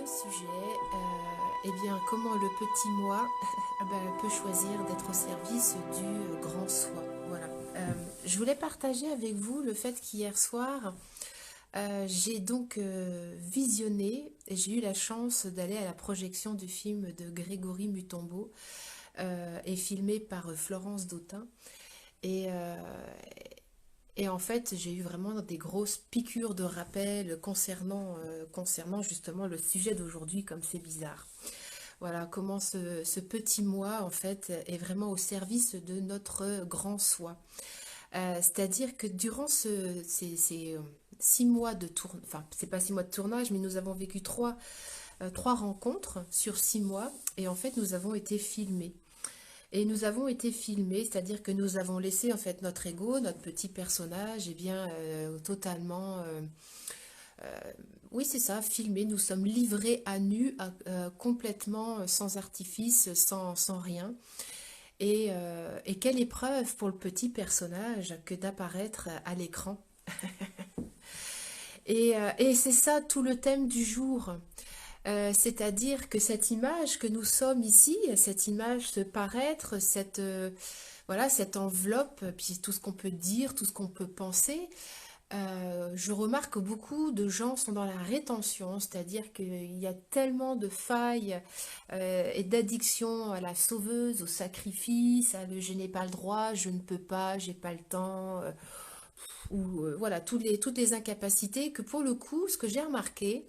sujet, eh bien, comment le petit moi peut choisir d'être au service du grand soi. Voilà. Je voulais partager avec vous le fait qu'hier soir, j'ai donc visionné et j'ai eu la chance d'aller à la projection du film de Grégory Mutombo et filmé par Florence Dautin. Et, euh, et en fait, j'ai eu vraiment des grosses piqûres de rappel concernant justement le sujet d'aujourd'hui, comme c'est bizarre. Voilà, comment ce petit moi, en fait, est vraiment au service de notre grand soi. C'est-à-dire que durant ces 6 mois de tournage, enfin, c'est pas 6 mois de tournage, mais nous avons vécu trois rencontres sur 6 mois, et en fait, nous avons été filmés. Et nous avons été filmés, c'est-à-dire que nous avons laissé en fait notre ego, notre petit personnage, eh bien totalement, oui c'est ça, filmé. Nous sommes livrés à nu, complètement sans artifice, sans rien. Et quelle épreuve pour le petit personnage que d'apparaître à l'écran. Et c'est ça tout le thème du jour. C'est-à-dire que cette image que nous sommes ici, cette image se paraître, voilà, cette enveloppe, puis tout ce qu'on peut dire, tout ce qu'on peut penser, je remarque que beaucoup de gens sont dans la rétention, c'est-à-dire qu'il y a tellement de failles et d'addiction à la sauveuse, au sacrifice, à le je n'ai pas le droit, je ne peux pas, j'ai pas le temps, ou voilà, toutes les incapacités que pour le coup, ce que j'ai remarqué,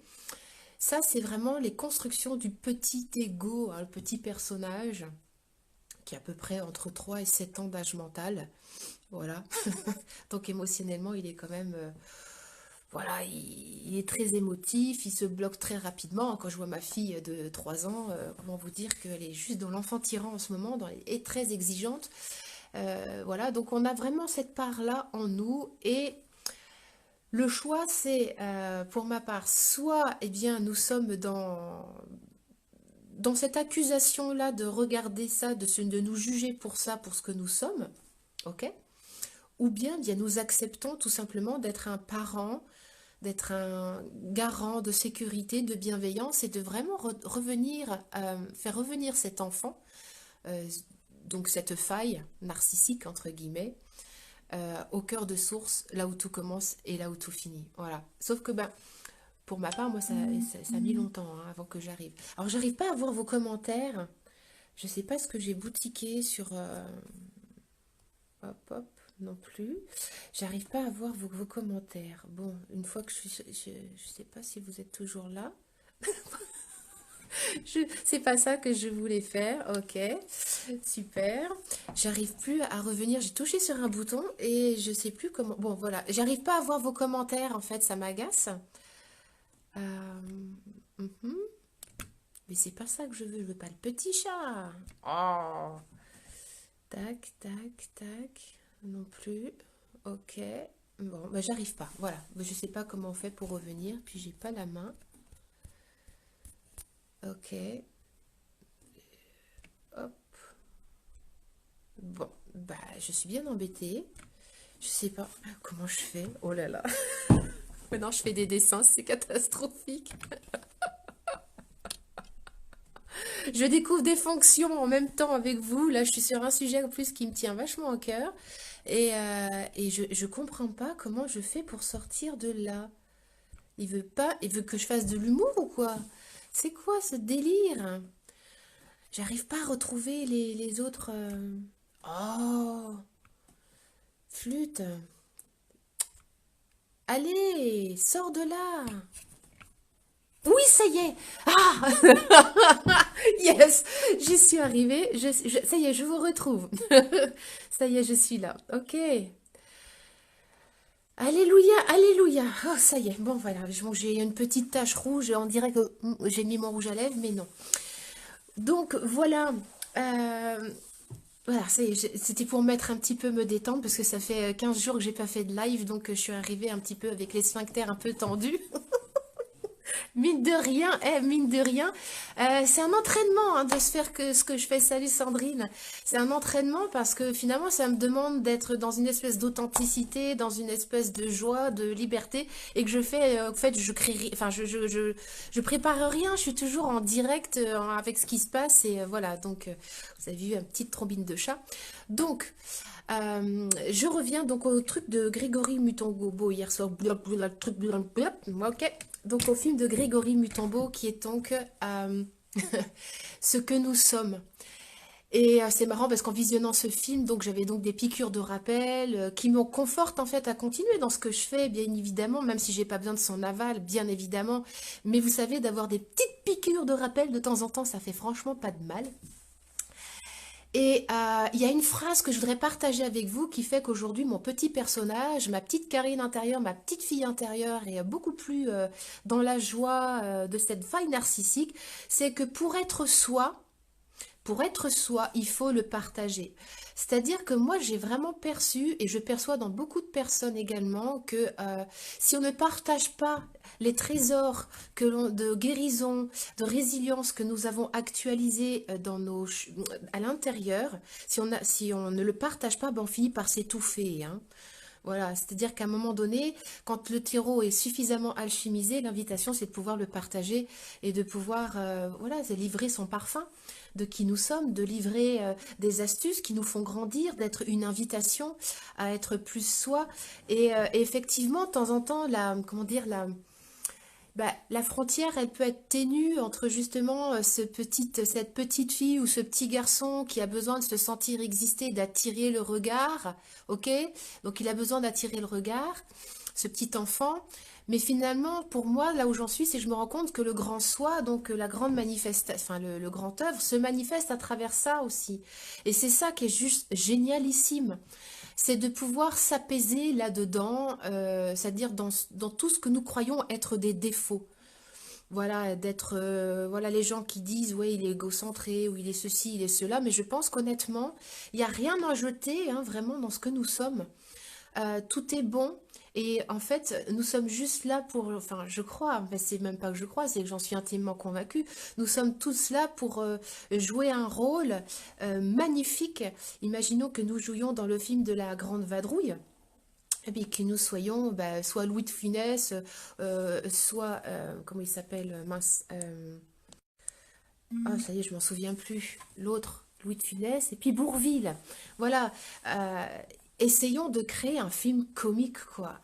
ça, c'est vraiment les constructions du petit ego, hein, le petit personnage qui a à peu près entre 3 et 7 ans d'âge mental. Voilà. Donc émotionnellement, il est quand même... voilà, il est très émotif, il se bloque très rapidement. Quand je vois ma fille de 3 ans, comment vous dire qu'elle est juste dans l'enfant tyran en ce moment, est très exigeante. Voilà, donc on a vraiment cette part-là en nous et le choix, c'est, pour ma part, soit, eh bien, nous sommes dans cette accusation-là de regarder ça, de nous juger pour ça, pour ce que nous sommes, ok? Ou bien, eh bien, nous acceptons tout simplement d'être un parent, d'être un garant de sécurité, de bienveillance et de vraiment revenir, faire revenir cet enfant, euh, donc cette faille narcissique, entre guillemets, au cœur de source, là où tout commence et là où tout finit. Voilà. Sauf que ben, pour ma part, moi, ça a mis longtemps hein, avant que j'arrive. Alors, j'arrive pas à voir vos commentaires. Je sais pas ce que j'ai boutiqué sur... hop, hop, non plus. J'arrive pas à voir vos commentaires. Bon, une fois que je sais pas si vous êtes toujours là. C'est pas ça que je voulais faire. Ok, super. J'arrive plus à revenir. J'ai touché sur un bouton et je sais plus comment. Bon, voilà. J'arrive pas à voir vos commentaires. En fait, ça m'agace. Euh, mhm. Mais c'est pas ça que je veux. Je veux pas le petit chat. Oh. Tac, tac, tac. Non plus. Ok. Bon, bah, j'arrive pas. Voilà. Bah, je sais pas comment on fait pour revenir. Puis j'ai pas la main. Ok. Hop. Bon, bah, je suis bien embêtée. Je sais pas comment je fais. Oh là là. Maintenant, je fais des dessins, c'est catastrophique. Je découvre des fonctions en même temps avec vous. Là, je suis sur un sujet en plus qui me tient vachement à cœur. Et je comprends pas comment je fais pour sortir de là. Il veut pas, il veut que je fasse de l'humour ou quoi? C'est quoi ce délire? J'arrive pas à retrouver les autres. Oh, flûte. Allez, sors de là. Oui, ça y est. Ah, yes, j'y suis arrivée. Ça y est, je vous retrouve. Ça y est, je suis là. Ok. Alléluia, alléluia. Oh, ça y est. Bon, voilà. Bon, j'ai une petite tache rouge. On dirait que j'ai mis mon rouge à lèvres, mais non. Donc, voilà. Euh, voilà, ça y est, c'était pour mettre un petit peu me détendre parce que ça fait 15 jours que j'ai pas fait de live, donc je suis arrivée un petit peu avec les sphincters un peu tendus. Mine de rien, mine de rien, c'est un entraînement hein, de se faire que ce que je fais. Salut Sandrine. C'est un entraînement parce que finalement, ça me demande d'être dans une espèce d'authenticité, dans une espèce de joie, de liberté, et que je fais, en fait, je crée, enfin, je prépare rien. Je suis toujours en direct avec ce qui se passe et voilà. Donc, vous avez vu une petite trombine de chat. Donc, je reviens donc au truc de Grégory Mutombo hier soir. Ok. Donc au film de Grégory Mutombo qui est donc ce que nous sommes. Et c'est marrant parce qu'en visionnant ce film, donc j'avais donc des piqûres de rappel qui me confortent en fait à continuer dans ce que je fais, bien évidemment, même si j'ai pas besoin de son aval, bien évidemment. Mais vous savez, d'avoir des petites piqûres de rappel de temps en temps, ça fait franchement pas de mal. Et il y a une phrase que je voudrais partager avec vous qui fait qu'aujourd'hui, mon petit personnage, ma petite Karine intérieure, ma petite fille intérieure est beaucoup plus dans la joie de cette faille narcissique. C'est que pour être soi, il faut le partager. C'est-à-dire que moi, j'ai vraiment perçu, et je perçois dans beaucoup de personnes également, que si on ne partage pas les trésors de guérison, de résilience que nous avons actualisés à l'intérieur, si on ne le partage pas, ben on finit par s'étouffer, hein. Voilà, c'est-à-dire qu'à un moment donné, quand le terreau est suffisamment alchimisé, l'invitation c'est de pouvoir le partager et de pouvoir voilà, de livrer son parfum de qui nous sommes, de livrer des astuces qui nous font grandir, d'être une invitation à être plus soi. Et effectivement, de temps en temps, comment dire, la frontière, elle peut être ténue entre justement cette petite fille ou ce petit garçon qui a besoin de se sentir exister, d'attirer le regard, ok? Donc il a besoin d'attirer le regard, ce petit enfant. Mais finalement, pour moi, là où j'en suis, c'est que je me rends compte que le grand soi, donc la grande manifestation, enfin le grand œuvre, se manifeste à travers ça aussi. Et c'est ça qui est juste génialissime, c'est de pouvoir s'apaiser là-dedans, c'est-à-dire dans tout ce que nous croyons être des défauts. Voilà, d'être, voilà, les gens qui disent, ouais, il est égocentré, ou il est ceci, il est cela, mais je pense qu'honnêtement, il n'y a rien à jeter, hein, vraiment, dans ce que nous sommes. Tout est bon. Et en fait, nous sommes juste là pour, enfin, je crois, mais c'est même pas que je crois, c'est que j'en suis intimement convaincue. Nous sommes tous là pour jouer un rôle magnifique. Imaginons que nous jouions dans le film de la Grande Vadrouille. Et puis que nous soyons soit Louis de Funès, soit, comment il s'appelle, mince, ah ça y est, je m'en souviens plus, l'autre, Louis de Funès, et puis Bourvil. Voilà, essayons de créer un film comique, quoi,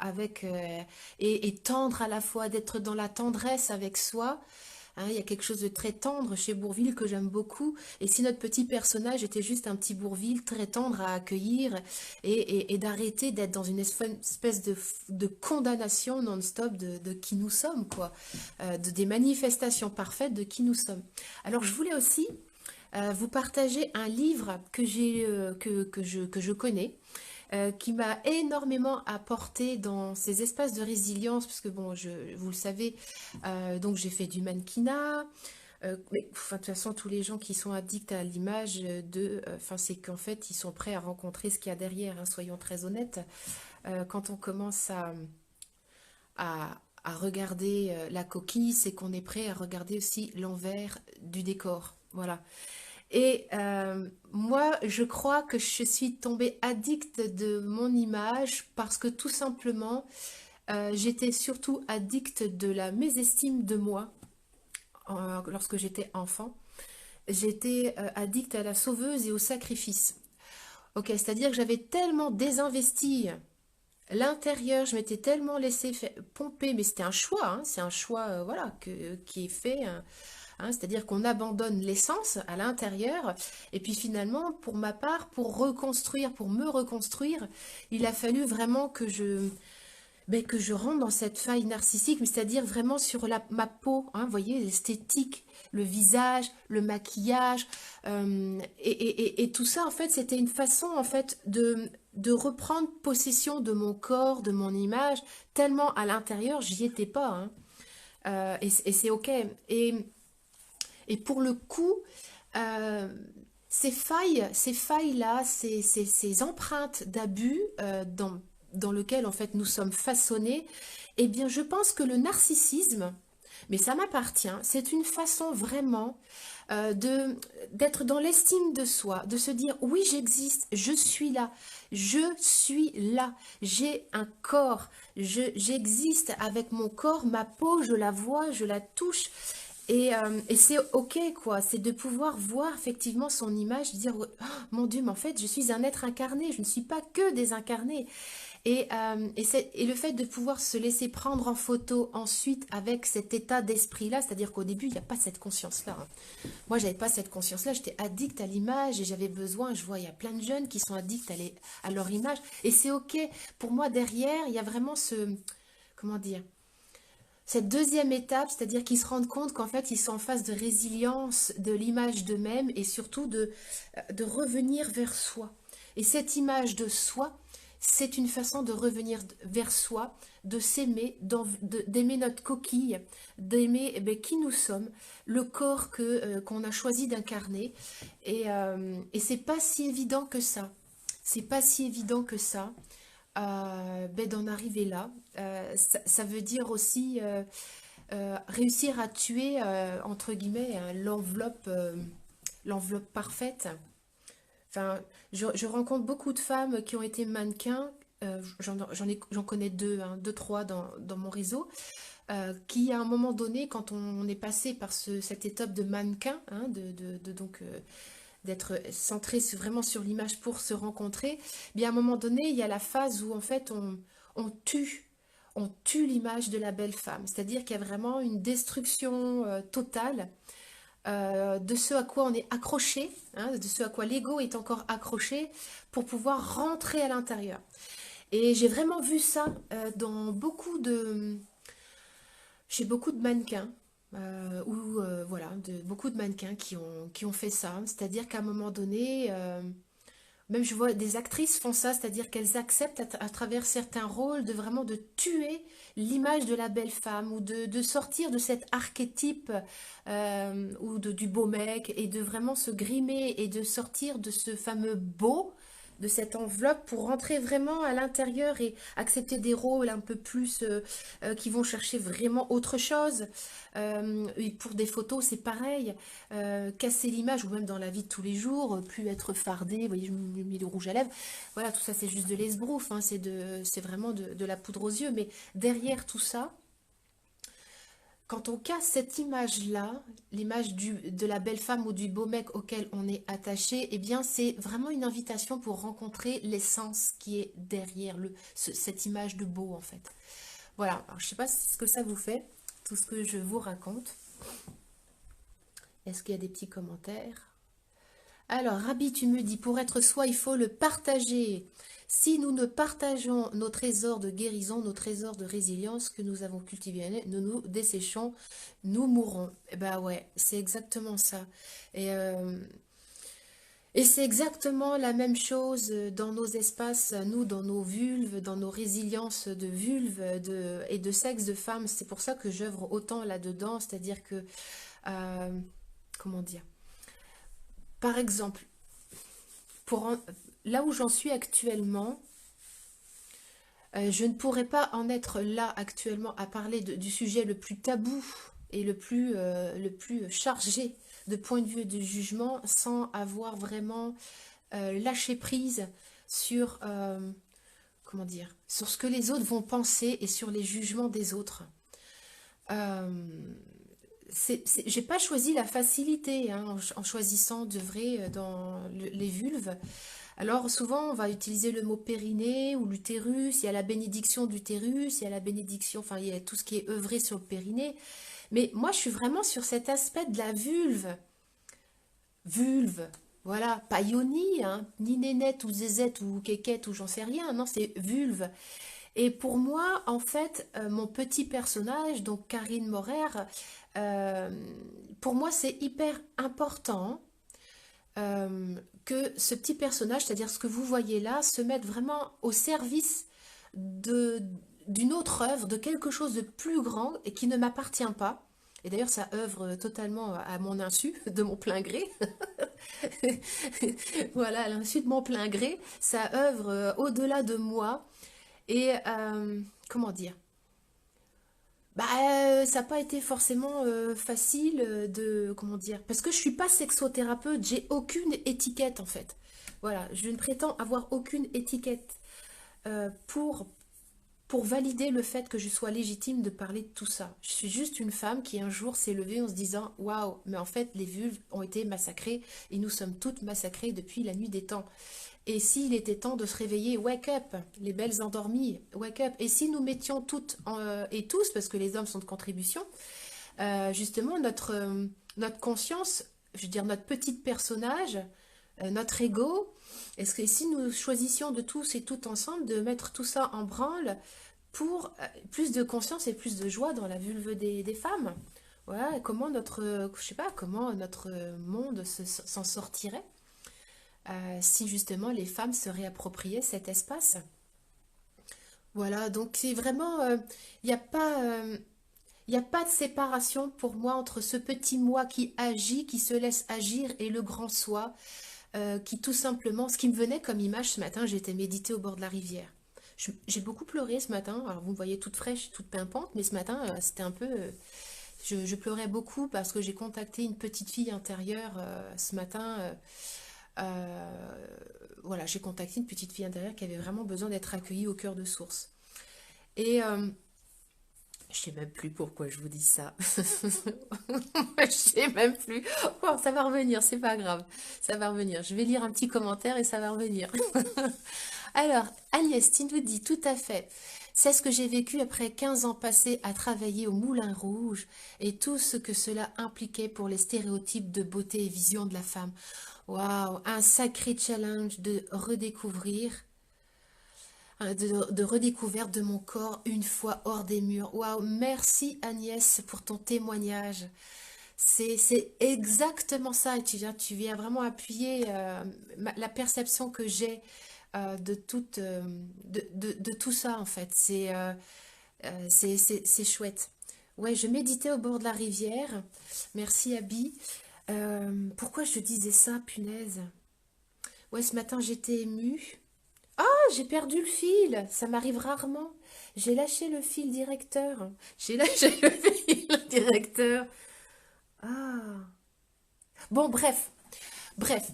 et tendre à la fois, d'être dans la tendresse avec soi. Hein, il y a quelque chose de très tendre chez Bourvil que j'aime beaucoup. Et si notre petit personnage était juste un petit Bourvil très tendre à accueillir et d'arrêter d'être dans une espèce de condamnation non-stop de qui nous sommes, quoi, des manifestations parfaites de qui nous sommes. Alors je voulais aussi vous partager un livre que je connais, qui m'a énormément apporté dans ces espaces de résilience, parce que bon, vous le savez, donc j'ai fait du mannequinat, mais enfin, de toute façon, tous les gens qui sont addicts à l'image enfin, c'est qu'en fait, ils sont prêts à rencontrer ce qu'il y a derrière, hein, soyons très honnêtes. Quand on commence à regarder la coquille, c'est qu'on est prêt à regarder aussi l'envers du décor. Voilà. Et moi, je crois que je suis tombée addicte de mon image parce que tout simplement, j'étais surtout addicte de la mésestime de moi lorsque j'étais enfant. J'étais addicte à la sauveuse et au sacrifice. Ok, c'est-à-dire que j'avais tellement désinvesti l'intérieur, je m'étais tellement laissé pomper, mais c'était un choix, hein, c'est un choix voilà, qui est fait, hein, c'est-à-dire qu'on abandonne l'essence à l'intérieur, et puis finalement, pour ma part, pour me reconstruire, il a fallu vraiment que je rentre dans cette faille narcissique, mais c'est-à-dire vraiment sur ma peau, hein, vous voyez, l'esthétique, le visage, le maquillage, et tout ça, en fait, c'était une façon, en fait, de reprendre possession de mon corps, de mon image, tellement à l'intérieur, j'y étais pas, hein. Et c'est ok. Et pour le coup, euh, ces failles-là, ces empreintes d'abus dans lequel en fait nous sommes façonnés, eh bien je pense que le narcissisme, mais ça m'appartient. C'est une façon vraiment d'être dans l'estime de soi, de se dire oui, j'existe, je suis là, j'ai un corps, j'existe avec mon corps, ma peau, je la vois, je la touche. Et c'est ok quoi, c'est de pouvoir voir effectivement son image, dire oh, mon Dieu, mais en fait je suis un être incarné, je ne suis pas que désincarné. Et le fait de pouvoir se laisser prendre en photo ensuite avec cet état d'esprit-là, c'est-à-dire qu'au début, il n'y a pas cette conscience-là. Hein. Moi, j'avais pas cette conscience-là, j'étais addict à l'image et j'avais besoin, je vois, il y a plein de jeunes qui sont addicts à leur image. Et c'est ok. Pour moi, derrière, il y a vraiment comment dire, cette deuxième étape, c'est-à-dire qu'ils se rendent compte qu'en fait, ils sont en phase de résilience de l'image d'eux-mêmes et surtout de revenir vers soi. Et cette image de soi, c'est une façon de revenir vers soi, de s'aimer, d'aimer notre coquille, d'aimer qui nous sommes, le corps qu'on a choisi d'incarner. Et c'est pas si évident que ça. C'est pas si évident que ça d'en arriver là. Ça veut dire aussi réussir à tuer, entre guillemets, hein, l'enveloppe parfaite. Enfin, je rencontre beaucoup de femmes qui ont été mannequins. J'en connais deux, hein, deux, trois dans mon réseau, qui à un moment donné, quand on est passé par cette étape de mannequin, hein, donc d'être centré vraiment sur l'image pour se rencontrer, bien à un moment donné, il y a la phase où en fait on tue. On tue l'image de la belle femme, c'est-à-dire qu'il y a vraiment une destruction totale de ce à quoi on est accroché, hein, de ce à quoi l'ego est encore accroché pour pouvoir rentrer à l'intérieur. Et j'ai vraiment vu ça dans chez beaucoup de mannequins, voilà, beaucoup de mannequins qui ont fait ça. C'est-à-dire qu'à un moment donné, même je vois des actrices font ça, c'est-à-dire qu'elles acceptent à travers certains rôles de vraiment de tuer l'image de la belle femme ou de sortir de cet archétype ou du beau mec et de vraiment se grimer et de sortir de ce fameux beau, de cette enveloppe pour rentrer vraiment à l'intérieur et accepter des rôles un peu plus qui vont chercher vraiment autre chose. Et pour des photos, c'est pareil. Casser l'image ou même dans la vie de tous les jours, plus être fardé, vous voyez, je me mets le rouge à lèvres. Voilà, tout ça, c'est juste de l'esbrouf, hein, c'est vraiment de la poudre aux yeux. Mais derrière tout ça, quand on casse cette image-là, l'image de la belle femme ou du beau mec auquel on est attaché, eh bien, c'est vraiment une invitation pour rencontrer l'essence qui est derrière cette image de beau, en fait. Voilà, alors, je ne sais pas ce que ça vous fait, tout ce que je vous raconte. Est-ce qu'il y a des petits commentaires? Alors, Rabi, tu me dis, pour être soi, il faut le partager. Si nous ne partageons nos trésors de guérison, nos trésors de résilience que nous avons cultivés, nous nous desséchons, nous mourrons. Eh ben ouais, c'est exactement ça. Et c'est exactement la même chose dans nos espaces, nous, dans nos vulves, dans nos résiliences de vulves et de sexe de femmes. C'est pour ça que j'œuvre autant là-dedans, c'est-à-dire que, euh, comment dire, par exemple, là où j'en suis actuellement, je ne pourrais pas en être là actuellement à parler du sujet le plus tabou et le plus chargé de point de vue et de jugement sans avoir vraiment lâché prise sur, comment dire, sur ce que les autres vont penser et sur les jugements des autres. J'ai pas choisi la facilité hein, en choisissant d'œuvrer dans les vulves. Alors souvent on va utiliser le mot périnée ou l'utérus, il y a la bénédiction d'utérus, il y a la bénédiction, enfin il y a tout ce qui est œuvré sur le périnée. Mais moi je suis vraiment sur cet aspect de la vulve. Vulve, voilà, pas yoni, hein, ni nénette ou zézette ou kékette ou j'en sais rien, non c'est vulve. Et pour moi, en fait, mon petit personnage, donc Karine Morer, euh, pour moi, c'est hyper important que ce petit personnage, c'est-à-dire ce que vous voyez là, se mette vraiment au service de d'une autre œuvre, de quelque chose de plus grand et qui ne m'appartient pas. Et d'ailleurs, ça œuvre totalement à mon insu, de mon plein gré. Voilà, à l'insu de mon plein gré, ça œuvre au-delà de moi. Et comment dire? Ça n'a pas été forcément facile de, comment dire, parce que je suis pas sexothérapeute, j'ai aucune étiquette en fait. Voilà, je ne prétends avoir aucune étiquette euh, pour, pour valider le fait que je sois légitime de parler de tout ça. Je suis juste une femme qui un jour s'est levée en se disant, waouh, mais en fait les vulves ont été massacrées et nous sommes toutes massacrées depuis la nuit des temps. Et s'il était temps de se réveiller, wake up, les belles endormies, wake up. Et si nous mettions toutes et tous, parce que les hommes sont de contribution, justement notre conscience, je veux dire notre petit personnage, notre ego, est-ce que si nous choisissions de tous et toutes ensemble de mettre tout ça en branle pour plus de conscience et plus de joie dans la vulve des femmes, voilà, comment notre, je sais pas, comment notre monde s'en sortirait si justement les femmes se réappropriaient cet espace. Voilà, donc c'est vraiment, il n'y a pas, il y a pas de séparation pour moi entre ce petit moi qui agit, qui se laisse agir, et le grand soi, qui tout simplement, ce qui me venait comme image ce matin, j'étais méditer au bord de la rivière. J'ai beaucoup pleuré ce matin, alors vous me voyez toute fraîche, toute pimpante, mais ce matin, c'était un peu... je pleurais beaucoup parce que j'ai contacté une petite fille intérieure ce matin. Euh, voilà, j'ai contacté une petite fille intérieure qui avait vraiment besoin d'être accueillie au cœur de source. Et je sais même plus pourquoi je vous dis ça. Je sais même plus. Bon, ça va revenir, c'est pas grave. Ça va revenir. Je vais lire un petit commentaire et ça va revenir. Alors, Agnès, tu nous dis tout à fait. C'est ce que j'ai vécu après 15 ans passés à travailler au Moulin Rouge et tout ce que cela impliquait pour les stéréotypes de beauté et vision de la femme. Waouh, un sacré challenge de redécouvrir, de redécouverte de mon corps une fois hors des murs. Waouh, merci Agnès pour ton témoignage. C'est exactement ça. Et tu viens vraiment appuyer la perception que j'ai de, de tout ça en fait. C'est chouette. Ouais, je méditais au bord de la rivière. Merci Abby. Pourquoi je disais ça, punaise? Ouais, ce matin j'étais émue. Ah, j'ai perdu le fil. Ça m'arrive rarement. J'ai lâché le fil directeur. J'ai lâché le fil directeur. Ah. Bon, bref. Bref.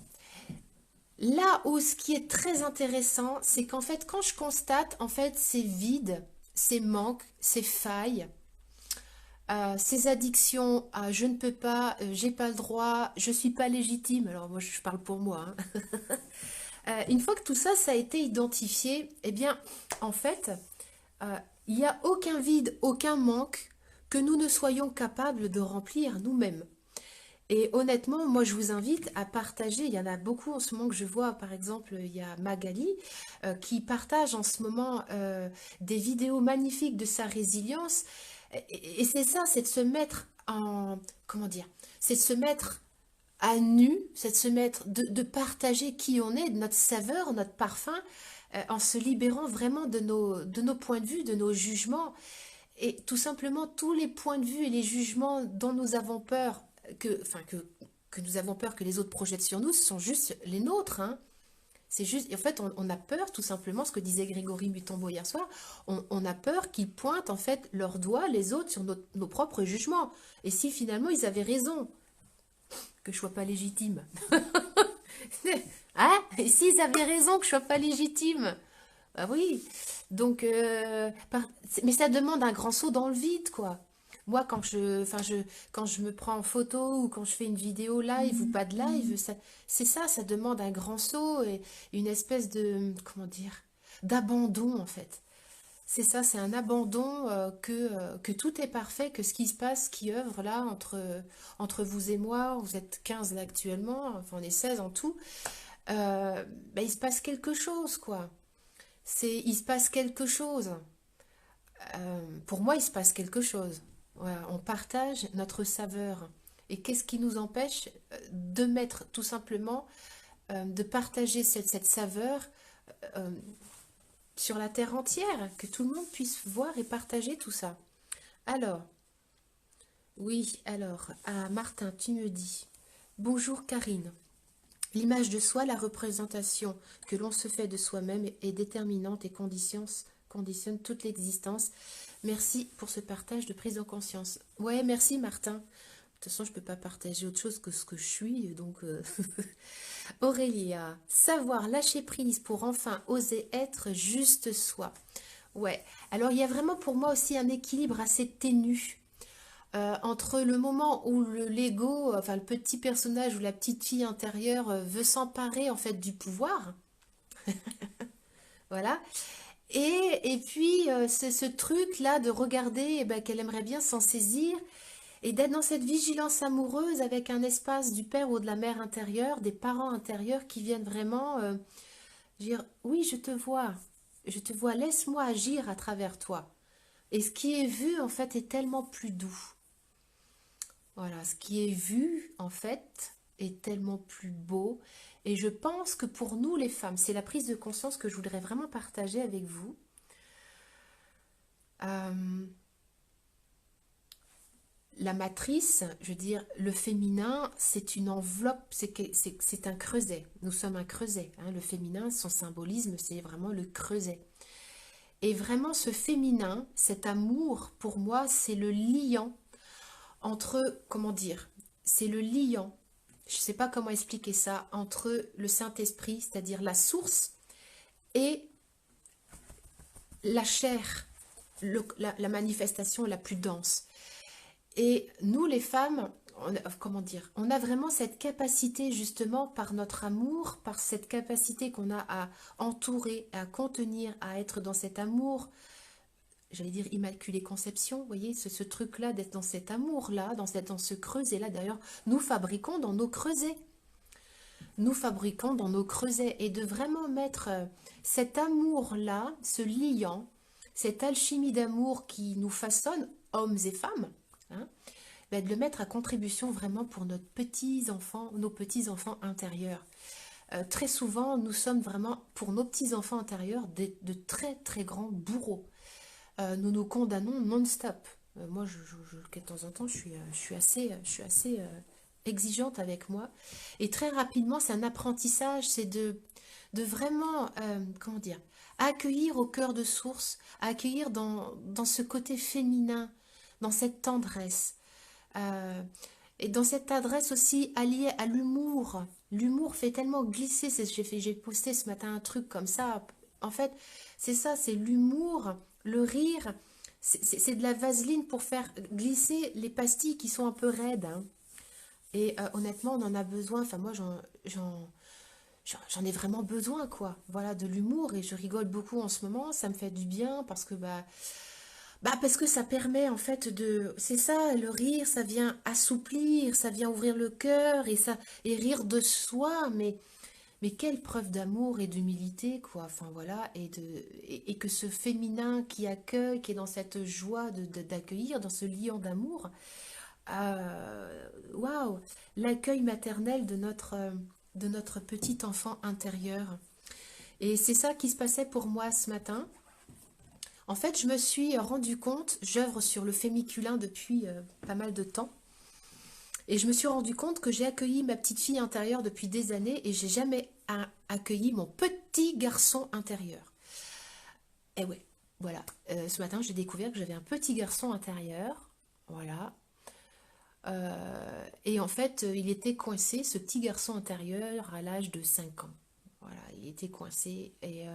Là où ce qui est très intéressant, c'est qu'en fait, quand je constate, en fait, ces vides, ces manques, ces failles, ces addictions à je ne peux pas, j'ai pas le droit, je suis pas légitime. Alors moi, je parle pour moi, hein. Une fois que tout ça, ça a été identifié, eh bien, en fait, euh, il n'y a aucun vide, aucun manque que nous ne soyons capables de remplir nous-mêmes. Et honnêtement, moi, je vous invite à partager. Il y en a beaucoup en ce moment que je vois. Par exemple, il y a Magali qui partage en ce moment des vidéos magnifiques de sa résilience. Et c'est ça, c'est de se mettre en... Comment dire? C'est de se mettre à nu, c'est de se mettre, de partager qui on est, notre saveur, notre parfum, en se libérant vraiment de nos points de vue, de nos jugements. Et tout simplement, tous les points de vue et les jugements dont nous avons peur, que nous avons peur que les autres projettent sur nous, ce sont juste les nôtres, hein. C'est juste, en fait, on a peur, tout simplement, ce que disait Grégory Mutombo hier soir, on a peur qu'ils pointent, en fait, leurs doigts, les autres, sur nos propres jugements. Et si finalement ils avaient raison, que je sois pas légitime. Hein? Et s'ils avaient raison que je sois pas légitime? Bah oui. Donc, mais ça demande un grand saut dans le vide, quoi. Moi, quand je me prends en photo ou quand je fais une vidéo live ou pas de live, c'est ça, ça demande un grand saut et une espèce de, comment dire, d'abandon, en fait. C'est ça, c'est un abandon que tout est parfait, que ce qui se passe, qui œuvre là entre vous et moi, vous êtes 15 là actuellement, enfin on est 16 en tout, il se passe quelque chose, quoi. Il se passe quelque chose. Pour moi, il se passe quelque chose. Voilà, on partage notre saveur. Et qu'est-ce qui nous empêche de mettre tout simplement, de partager cette saveur euh, sur la terre entière, que tout le monde puisse voir et partager tout ça. Alors, oui, alors, Martin, tu me dis, bonjour Karine. L'image de soi, la représentation que l'on se fait de soi-même est déterminante et conditionne toute l'existence. Merci pour ce partage de prise de conscience. Ouais, merci Martin. De toute façon, je ne peux pas partager autre chose que ce que je suis. Donc, Aurélia, savoir lâcher prise pour enfin oser être juste soi. Ouais, alors il y a vraiment pour moi aussi un équilibre assez ténu entre le moment où l'ego, enfin le petit personnage ou la petite fille intérieure veut s'emparer en fait du pouvoir, voilà, et puis c'est ce truc-là de regarder eh ben, qu'elle aimerait bien s'en saisir et d'être dans cette vigilance amoureuse avec un espace du père ou de la mère intérieure, des parents intérieurs qui viennent vraiment dire oui, je te vois, laisse-moi agir à travers toi. Et ce qui est vu, en fait, est tellement plus doux. Voilà, ce qui est vu, en fait, est tellement plus beau. Et je pense que pour nous, les femmes, c'est la prise de conscience que je voudrais vraiment partager avec vous. Euh, la matrice, je veux dire, le féminin, c'est une enveloppe, c'est un creuset. Nous sommes un creuset. Hein. Le féminin, son symbolisme, c'est vraiment le creuset. Et vraiment, ce féminin, cet amour, pour moi, c'est le liant entre, comment dire, c'est le liant, je ne sais pas comment expliquer ça, entre le Saint-Esprit, c'est-à-dire la source, et la chair, la manifestation la plus dense. Et nous, les femmes, comment dire, on a vraiment cette capacité justement par notre amour, par cette capacité qu'on a à entourer, à contenir, à être dans cet amour, j'allais dire immaculée conception, vous voyez, ce truc-là, d'être dans cet amour-là, dans ce creuset-là. D'ailleurs, nous fabriquons dans nos creusets. Nous fabriquons dans nos creusets. Et de vraiment mettre cet amour-là, ce liant, cette alchimie d'amour qui nous façonne, hommes et femmes, hein, ben de le mettre à contribution vraiment pour nos petits-enfants intérieurs. Très souvent, nous sommes vraiment, pour nos petits-enfants intérieurs, de très très grands bourreaux. Nous nous condamnons non-stop. Moi, de temps en temps, je suis assez exigeante avec moi. Et très rapidement, c'est un apprentissage, c'est de vraiment, comment dire, accueillir au cœur de source, accueillir dans ce côté féminin, dans cette tendresse. Euh, et dans cette adresse aussi alliée à l'humour. L'humour fait tellement glisser. J'ai posté ce matin un truc comme ça. En fait, c'est ça, c'est l'humour, le rire. C'est de la vaseline pour faire glisser les pastilles qui sont un peu raides. Hein. Et honnêtement, on en a besoin. Enfin, moi, j'en ai vraiment besoin, quoi. Voilà, de l'humour. Et je rigole beaucoup en ce moment. Ça me fait du bien parce que, parce que ça permet en fait de... C'est ça, le rire, ça vient assouplir, ça vient ouvrir le cœur et rire de soi, mais quelle preuve d'amour et d'humilité, quoi. Enfin voilà, et que ce féminin qui accueille, qui est dans cette joie d'accueillir, dans ce liant d'amour, waouh, l'accueil maternel de notre petit enfant intérieur. Et c'est ça qui se passait pour moi ce matin. En fait, je me suis rendu compte, j'œuvre sur le fémiculin depuis pas mal de temps, et je me suis rendu compte que j'ai accueilli ma petite fille intérieure depuis des années et j'ai jamais accueilli mon petit garçon intérieur. Et ouais, voilà. Ce matin, j'ai découvert que j'avais un petit garçon intérieur. Voilà. Et en fait, il était coincé, ce petit garçon intérieur, à l'âge de 5 ans. Voilà, il était coincé et...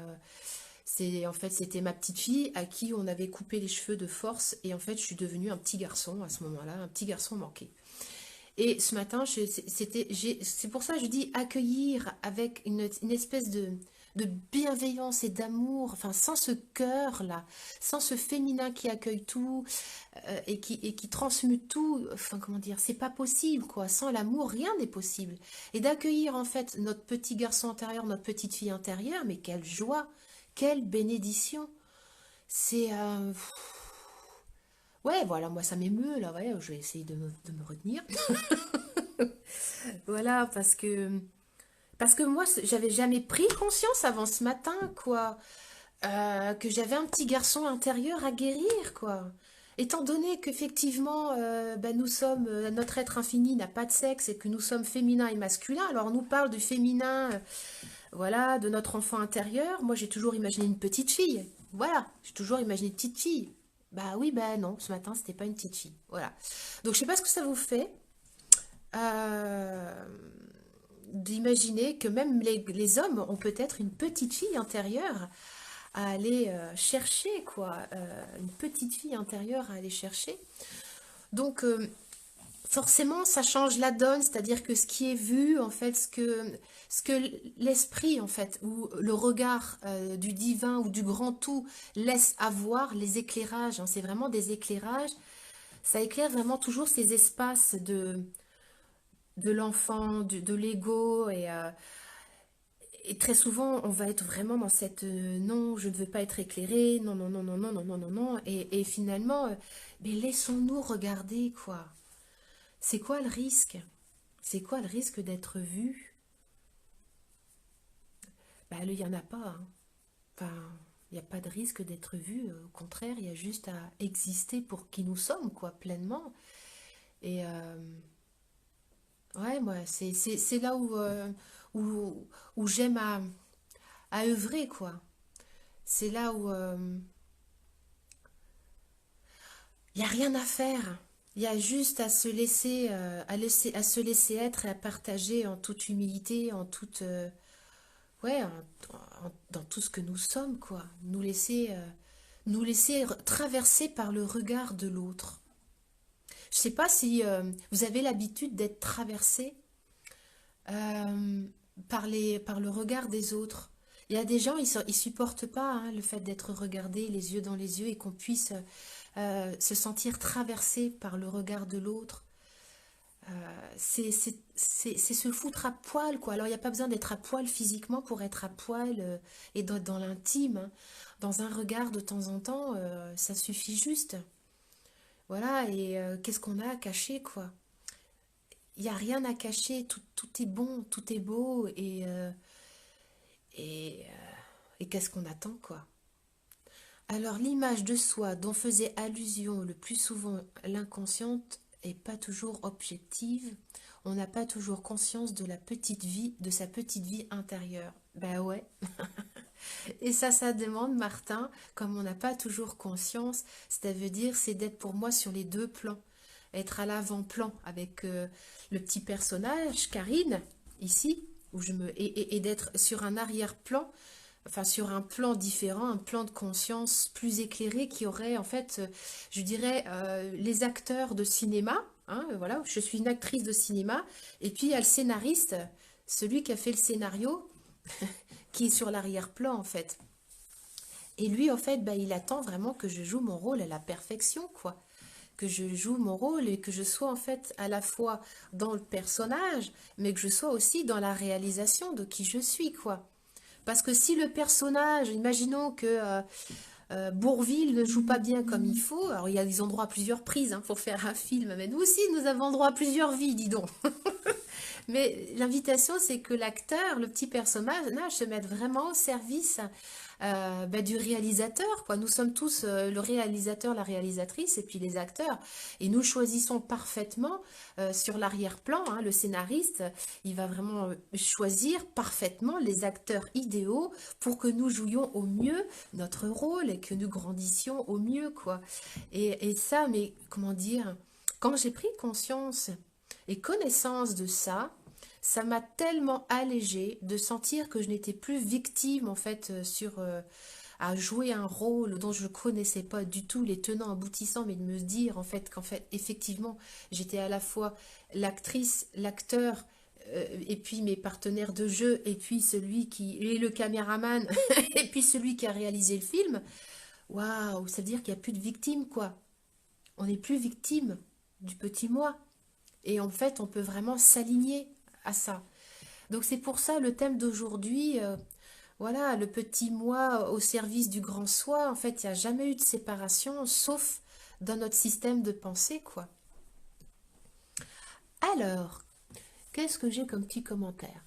en fait, c'était ma petite fille à qui on avait coupé les cheveux de force et en fait, je suis devenue un petit garçon à ce moment-là, un petit garçon manqué. Et ce matin, c'est pour ça que je dis accueillir avec une espèce de bienveillance et d'amour, enfin sans ce cœur-là, sans ce féminin qui accueille tout et qui transmute tout, enfin comment dire, c'est pas possible quoi, sans l'amour, rien n'est possible. Et d'accueillir en fait notre petit garçon intérieur, notre petite fille intérieure, mais quelle joie! Quelle bénédiction! C'est... Ouais, voilà, moi ça m'émeut, là, ouais, je vais essayer de me retenir. Voilà, parce que moi, j'avais jamais pris conscience avant ce matin, quoi, que j'avais un petit garçon intérieur à guérir, quoi. Étant donné qu'effectivement, nous sommes, notre être infini n'a pas de sexe et que nous sommes féminins et masculins, alors on nous parle du féminin, voilà, de notre enfant intérieur. Moi, j'ai toujours imaginé une petite fille. Voilà, j'ai toujours imaginé une petite fille. Bah oui, bah non, ce matin, c'était pas une petite fille. Voilà. Donc, je sais pas ce que ça vous fait euh, d'imaginer que même les hommes ont peut-être une petite fille intérieure à aller chercher, quoi. Une petite fille intérieure à aller chercher. Donc, forcément, ça change la donne, c'est-à-dire que ce qui est vu, en fait, ce que l'esprit, en fait, ou le regard du divin ou du grand tout laisse avoir, les éclairages, hein, c'est vraiment des éclairages, ça éclaire vraiment toujours ces espaces de l'enfant, de l'ego, et très souvent, on va être vraiment dans cette non, je ne veux pas être éclairé, non, non, non, non, non, non, non, non, non, et finalement, mais laissons-nous regarder, quoi. C'est quoi le risque? C'est quoi le risque d'être vu? Bah, il n'y en a pas, hein. Enfin, il n'y a pas de risque d'être vu. Au contraire, il y a juste à exister pour qui nous sommes, quoi, pleinement. Et ouais, moi, c'est là où j'aime à œuvrer, quoi. C'est là où il n'y a rien à faire. Il y a juste à se laisser, à se laisser être et à partager en toute humilité, en toute, ouais, dans tout ce que nous sommes, quoi. Nous laisser traverser par le regard de l'autre. Je sais pas si vous avez l'habitude d'être traversé euh, par le regard des autres. Il y a des gens, ils supportent pas hein, le fait d'être regardé les yeux dans les yeux et qu'on puisse se sentir traversé par le regard de l'autre. C'est se foutre à poil, quoi. Alors, il n'y a pas besoin d'être à poil physiquement pour être à poil et dans l'intime, hein. Dans un regard de temps en temps, ça suffit juste. Voilà, et qu'est-ce qu'on a à cacher, quoi? Il n'y a rien à cacher, tout est bon, tout est beau, et, et qu'est-ce qu'on attend, quoi? Alors, l'image de soi dont faisait allusion le plus souvent l'inconsciente est pas toujours objective. On n'a pas toujours conscience de la petite vie, de sa petite vie intérieure. Ben ouais. Et ça demande, Martin, comme on n'a pas toujours conscience, ça veut dire c'est d'être pour moi sur les deux plans. Être à l'avant-plan avec le petit personnage, Karine, ici, et d'être sur un arrière-plan, enfin sur un plan différent, un plan de conscience plus éclairé qui aurait en fait, je dirais, les acteurs de cinéma, hein, voilà, je suis une actrice de cinéma, et puis il y a le scénariste, celui qui a fait le scénario, qui est sur l'arrière-plan en fait. Et lui, en fait, bah, il attend vraiment que je joue mon rôle à la perfection, quoi. Que je joue mon rôle et que je sois en fait à la fois dans le personnage, mais que je sois aussi dans la réalisation de qui je suis, quoi. Parce que si le personnage, imaginons que Bourvil ne joue pas bien comme il faut, alors ils ont droit à plusieurs prises hein, pour faire un film, mais nous aussi nous avons droit à plusieurs vies, dis donc. Mais l'invitation, c'est que l'acteur, le petit personnage, se mette vraiment au service bah, du réalisateur, quoi. Nous sommes tous le réalisateur, la réalisatrice, et puis les acteurs. Et nous choisissons parfaitement sur l'arrière-plan, hein, le scénariste, il va vraiment choisir parfaitement les acteurs idéaux pour que nous jouions au mieux notre rôle et que nous grandissions au mieux, quoi. Et ça, mais comment dire, quand j'ai pris conscience et connaissance de ça m'a tellement allégée de sentir que je n'étais plus victime en fait à jouer un rôle dont je ne connaissais pas du tout les tenants aboutissants, mais de me dire en fait qu'en fait effectivement j'étais à la fois l'actrice, l'acteur et puis mes partenaires de jeu et puis celui qui est le caméraman et puis celui qui a réalisé le film. Waouh, ça veut dire qu'il n'y a plus de victimes quoi. On n'est plus victime du petit moi. Et en fait, on peut vraiment s'aligner à ça. Donc c'est pour ça le thème d'aujourd'hui, voilà, le petit moi au service du grand soi. En fait, il n'y a jamais eu de séparation, sauf dans notre système de pensée, quoi. Alors, qu'est-ce que j'ai comme petit commentaire?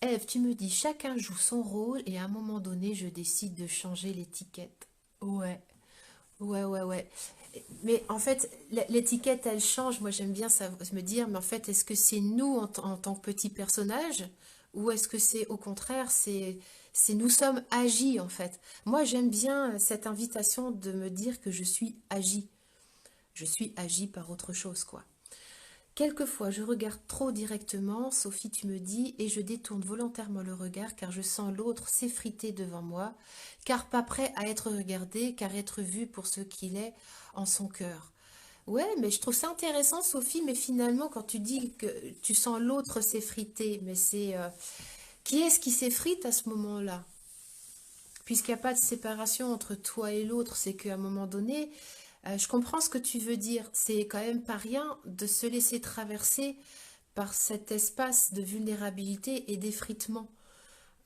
Ève, tu me dis, chacun joue son rôle et à un moment donné, je décide de changer l'étiquette. Ouais, ouais, ouais, ouais. Mais en fait, l'étiquette, elle change. Moi, j'aime bien ça, me dire, mais en fait, est-ce que c'est nous en tant que petit personnage ou est-ce que c'est au contraire, C'est nous sommes agis en fait. Moi, j'aime bien cette invitation de me dire que je suis agi. Je suis agi par autre chose, quoi. Quelquefois, je regarde trop directement, Sophie, tu me dis, et je détourne volontairement le regard car je sens l'autre s'effriter devant moi, car pas prêt à être regardé, car être vu pour ce qu'il est en son cœur. Ouais, mais je trouve ça intéressant, Sophie, mais finalement, quand tu dis que tu sens l'autre s'effriter, mais c'est... qui est-ce qui s'effrite à ce moment-là? Puisqu'il n'y a pas de séparation entre toi et l'autre, c'est qu'à un moment donné, je comprends ce que tu veux dire. C'est quand même pas rien de se laisser traverser par cet espace de vulnérabilité et d'effritement.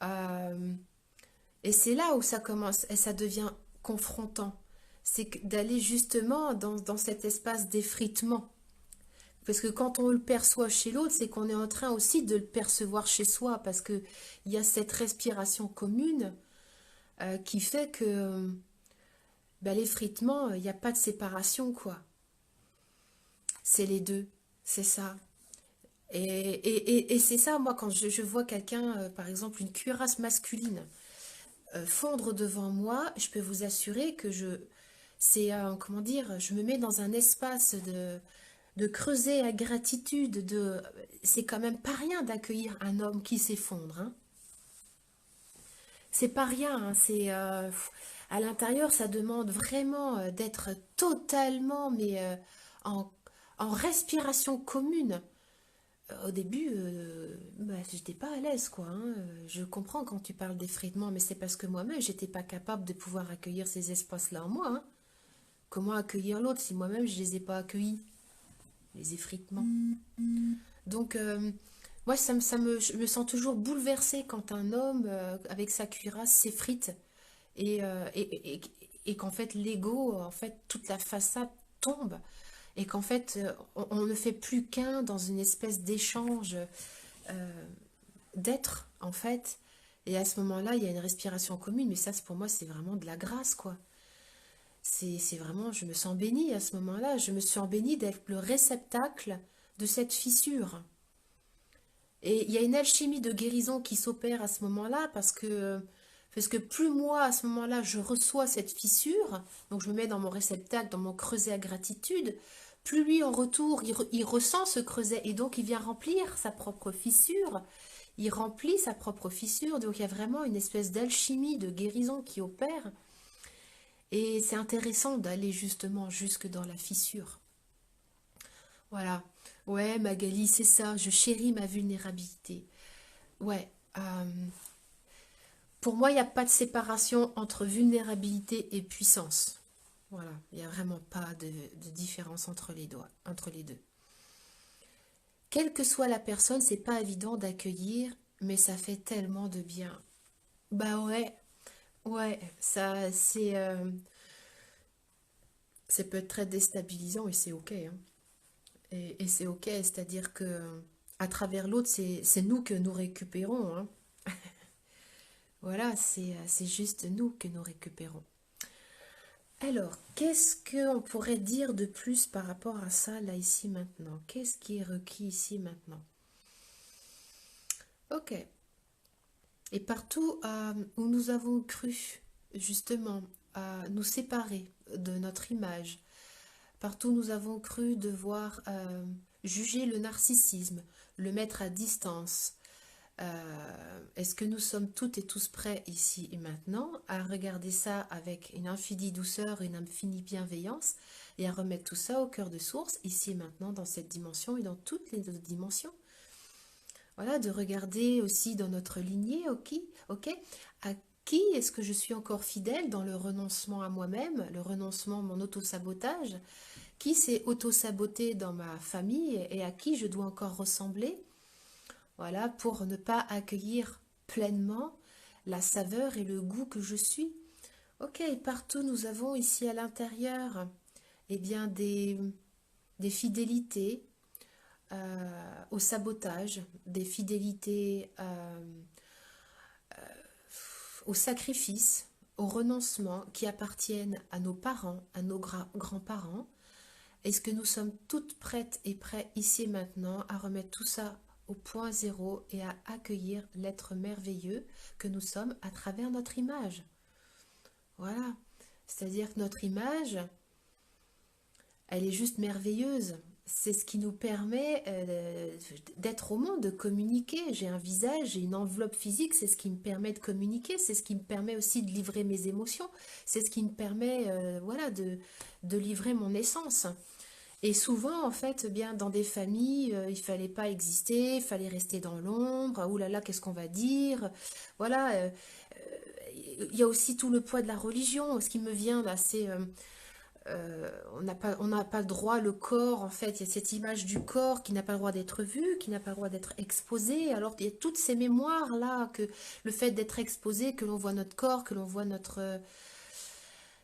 Euh, et c'est là où ça commence et ça devient confrontant. D'aller justement dans cet espace d'effritement. Parce que quand on le perçoit chez l'autre, c'est qu'on est en train aussi de le percevoir chez soi. Parce qu'il y a cette respiration commune qui fait que ben, l'effritement, il n'y a pas de séparation, quoi. C'est les deux, c'est ça. Et c'est ça, moi, quand je vois quelqu'un, par exemple, une cuirasse masculine, fondre devant moi, je peux vous assurer que comment dire, je me mets dans un espace de creuser à gratitude, c'est quand même pas rien d'accueillir un homme qui s'effondre, hein. C'est pas rien, hein, à l'intérieur, ça demande vraiment d'être totalement, mais en, en respiration commune. Au début, bah, j'étais pas à l'aise, quoi, hein. Je comprends quand tu parles d'effritement, mais c'est parce que moi-même, j'étais pas capable de pouvoir accueillir ces espaces-là en moi, hein. Comment accueillir l'autre si moi-même, je les ai pas accueillis, les effritements? Donc, moi, je me sens toujours bouleversée quand un homme, avec sa cuirasse, s'effrite et, et qu'en fait, l'ego, en fait, toute la façade tombe et qu'en fait, on ne fait plus qu'un dans une espèce d'échange euh, d'être, en fait. Et à ce moment-là, il y a une respiration commune, mais ça, pour moi, c'est vraiment de la grâce, quoi. C'est vraiment, je me sens bénie à ce moment-là. Je me sens bénie d'être le réceptacle de cette fissure. Et il y a une alchimie de guérison qui s'opère à ce moment-là parce que plus moi, à ce moment-là, je reçois cette fissure, donc je me mets dans mon réceptacle, dans mon creuset à gratitude, plus lui, en retour, il ressent ce creuset et donc il vient remplir sa propre fissure. Il remplit sa propre fissure, donc il y a vraiment une espèce d'alchimie de guérison qui opère. Et c'est intéressant d'aller justement jusque dans la fissure. Voilà. Ouais, Magali, c'est ça. Je chéris ma vulnérabilité. Ouais. Pour moi, il n'y a pas de séparation entre vulnérabilité et puissance. Voilà. Il n'y a vraiment pas de différence entre les deux. Quelle que soit la personne, c'est pas évident d'accueillir, mais ça fait tellement de bien. Bah ouais, ouais, ça peut être très déstabilisant et c'est ok, hein. Et c'est ok, c'est-à-dire que à travers l'autre, c'est nous que nous récupérons, hein. Voilà, c'est juste nous que nous récupérons. Alors, qu'est-ce qu'on pourrait dire de plus par rapport à ça, là, ici, maintenant? Qu'est-ce qui est requis ici, maintenant? Ok. Et partout où nous avons cru, justement, à nous séparer de notre image, partout où nous avons cru devoir juger le narcissisme, le mettre à distance, est-ce que nous sommes toutes et tous prêts ici et maintenant à regarder ça avec une infinie douceur, une infinie bienveillance et à remettre tout ça au cœur de source, ici et maintenant, dans cette dimension et dans toutes les autres dimensions? Voilà, de regarder aussi dans notre lignée, ok, ok, à qui est-ce que je suis encore fidèle dans le renoncement à moi-même, le renoncement à mon auto-sabotage, qui s'est auto-saboté dans ma famille et à qui je dois encore ressembler, voilà, pour ne pas accueillir pleinement la saveur et le goût que je suis. Ok, partout nous avons ici à l'intérieur, eh bien, des fidélités au sabotage, des fidélités au sacrifice, au renoncement qui appartiennent à nos parents, à nos grands-parents. Est-ce que nous sommes toutes prêtes et prêts ici et maintenant à remettre tout ça au point zéro et à accueillir l'être merveilleux que nous sommes à travers notre image. Voilà. C'est-à-dire que notre image, elle est juste merveilleuse. C'est ce qui nous permet d'être au monde, de communiquer. J'ai un visage, j'ai une enveloppe physique, c'est ce qui me permet de communiquer, c'est ce qui me permet aussi de livrer mes émotions, c'est ce qui me permet voilà, de livrer mon essence. Et souvent, en fait, bien dans des familles, il fallait pas exister, il fallait rester dans l'ombre. Ouh là là, qu'est-ce qu'on va dire? Voilà. Il y a aussi tout le poids de la religion. Ce qui me vient là, c'est on n'a pas le droit, le corps, en fait, il y a cette image du corps qui n'a pas le droit d'être vue, qui n'a pas le droit d'être exposé. Alors, il y a toutes ces mémoires-là, que le fait d'être exposé, que l'on voit notre corps, que l'on voit notre...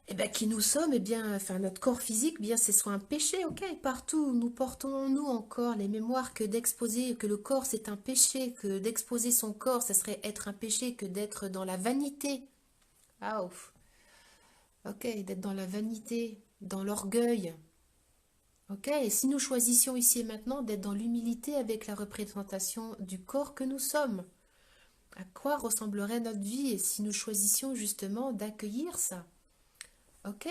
eh ben, qui nous sommes, eh bien, enfin, notre corps physique, bien, c'est soit un péché, ok, partout, nous portons, nous, encore les mémoires que d'exposer, que le corps, c'est un péché, que d'exposer son corps, ça serait être un péché, que d'être dans la vanité. Ah, ouf. Ok, d'être dans la vanité, dans l'orgueil. Ok, et si nous choisissions ici et maintenant d'être dans l'humilité avec la représentation du corps que nous sommes, à quoi ressemblerait notre vie et si nous choisissions justement d'accueillir ça? Ok,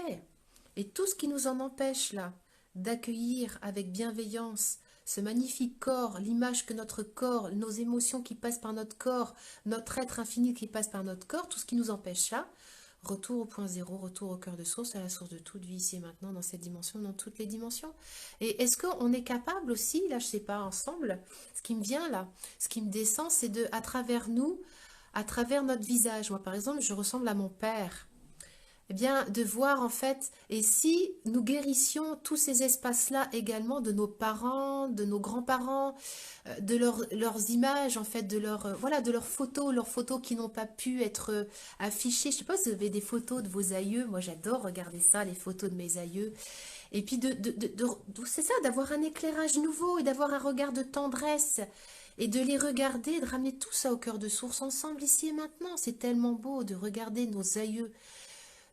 et tout ce qui nous en empêche là, d'accueillir avec bienveillance ce magnifique corps, l'image que notre corps, nos émotions qui passent par notre corps, notre être infini qui passe par notre corps, tout ce qui nous empêche là, retour au point zéro, retour au cœur de source, à la source de toute vie ici et maintenant, dans cette dimension, dans toutes les dimensions. Et est-ce qu'on est capable aussi, là je sais pas, ensemble, ce qui me vient là, ce qui me descend, c'est de, à travers nous, à travers notre visage, moi par exemple, je ressemble à mon père, eh bien, de voir en fait, et si nous guérissions tous ces espaces-là également de nos parents, de nos grands-parents, de leurs images, en fait, de voilà, de leurs photos qui n'ont pas pu être affichées. Je sais pas si vous avez des photos de vos aïeux. Moi, j'adore regarder ça, les photos de mes aïeux. Et puis, c'est ça, d'avoir un éclairage nouveau et d'avoir un regard de tendresse et de les regarder, de ramener tout ça au cœur de source ensemble ici et maintenant. C'est tellement beau de regarder nos aïeux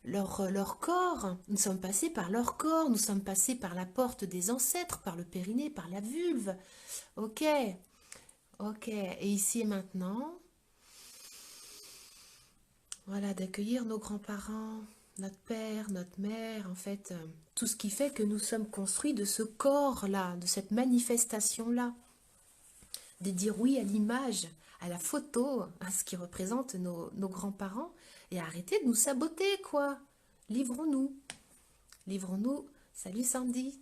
leur corps, nous sommes passés par leur corps, nous sommes passés par la porte des ancêtres, par le périnée, par la vulve. Ok, ok. Et ici et maintenant, voilà, d'accueillir nos grands-parents, notre père, notre mère, en fait, tout ce qui fait que nous sommes construits de ce corps-là, de cette manifestation-là, de dire oui à l'image, à la photo, à ce qui représente nos grands-parents, et arrêter de nous saboter, quoi. Livrons-nous. Livrons-nous. Salut Sandy.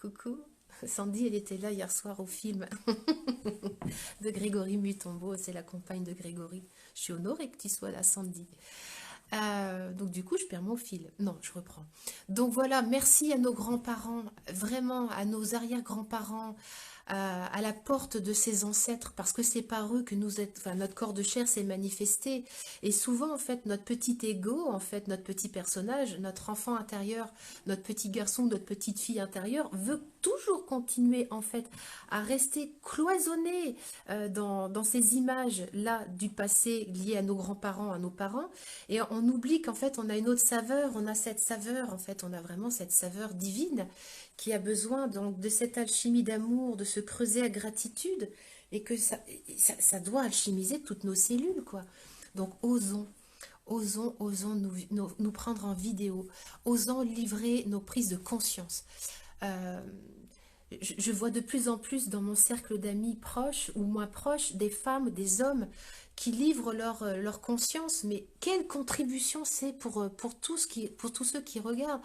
Coucou. Sandy, elle était là hier soir au film de Grégory Mutombo. C'est la compagne de Grégory. Je suis honorée que tu sois là, Sandy. Donc du coup, je perds mon fil. Non, je reprends. Donc voilà, merci à nos grands-parents, vraiment à nos arrière-grands-parents, à la porte de ses ancêtres, parce que c'est par eux que enfin, notre corps de chair s'est manifesté. Et souvent, en fait, notre petit ego, en fait, notre petit personnage, notre enfant intérieur, notre petit garçon, notre petite fille intérieure, veut toujours continuer, en fait, à rester cloisonné dans ces images-là du passé liées à nos grands-parents, à nos parents. Et on oublie qu'en fait, on a une autre saveur, on a cette saveur, en fait, on a vraiment cette saveur divine qui a besoin donc de cette alchimie d'amour, de se creuser à gratitude, et que ça doit alchimiser toutes nos cellules, quoi. Donc osons, osons nous prendre en vidéo, osons livrer nos prises de conscience. Euh, je vois de plus en plus dans mon cercle d'amis proches ou moins proches des femmes, des hommes qui livrent leur conscience, mais quelle contribution c'est pour tous ceux qui regardent.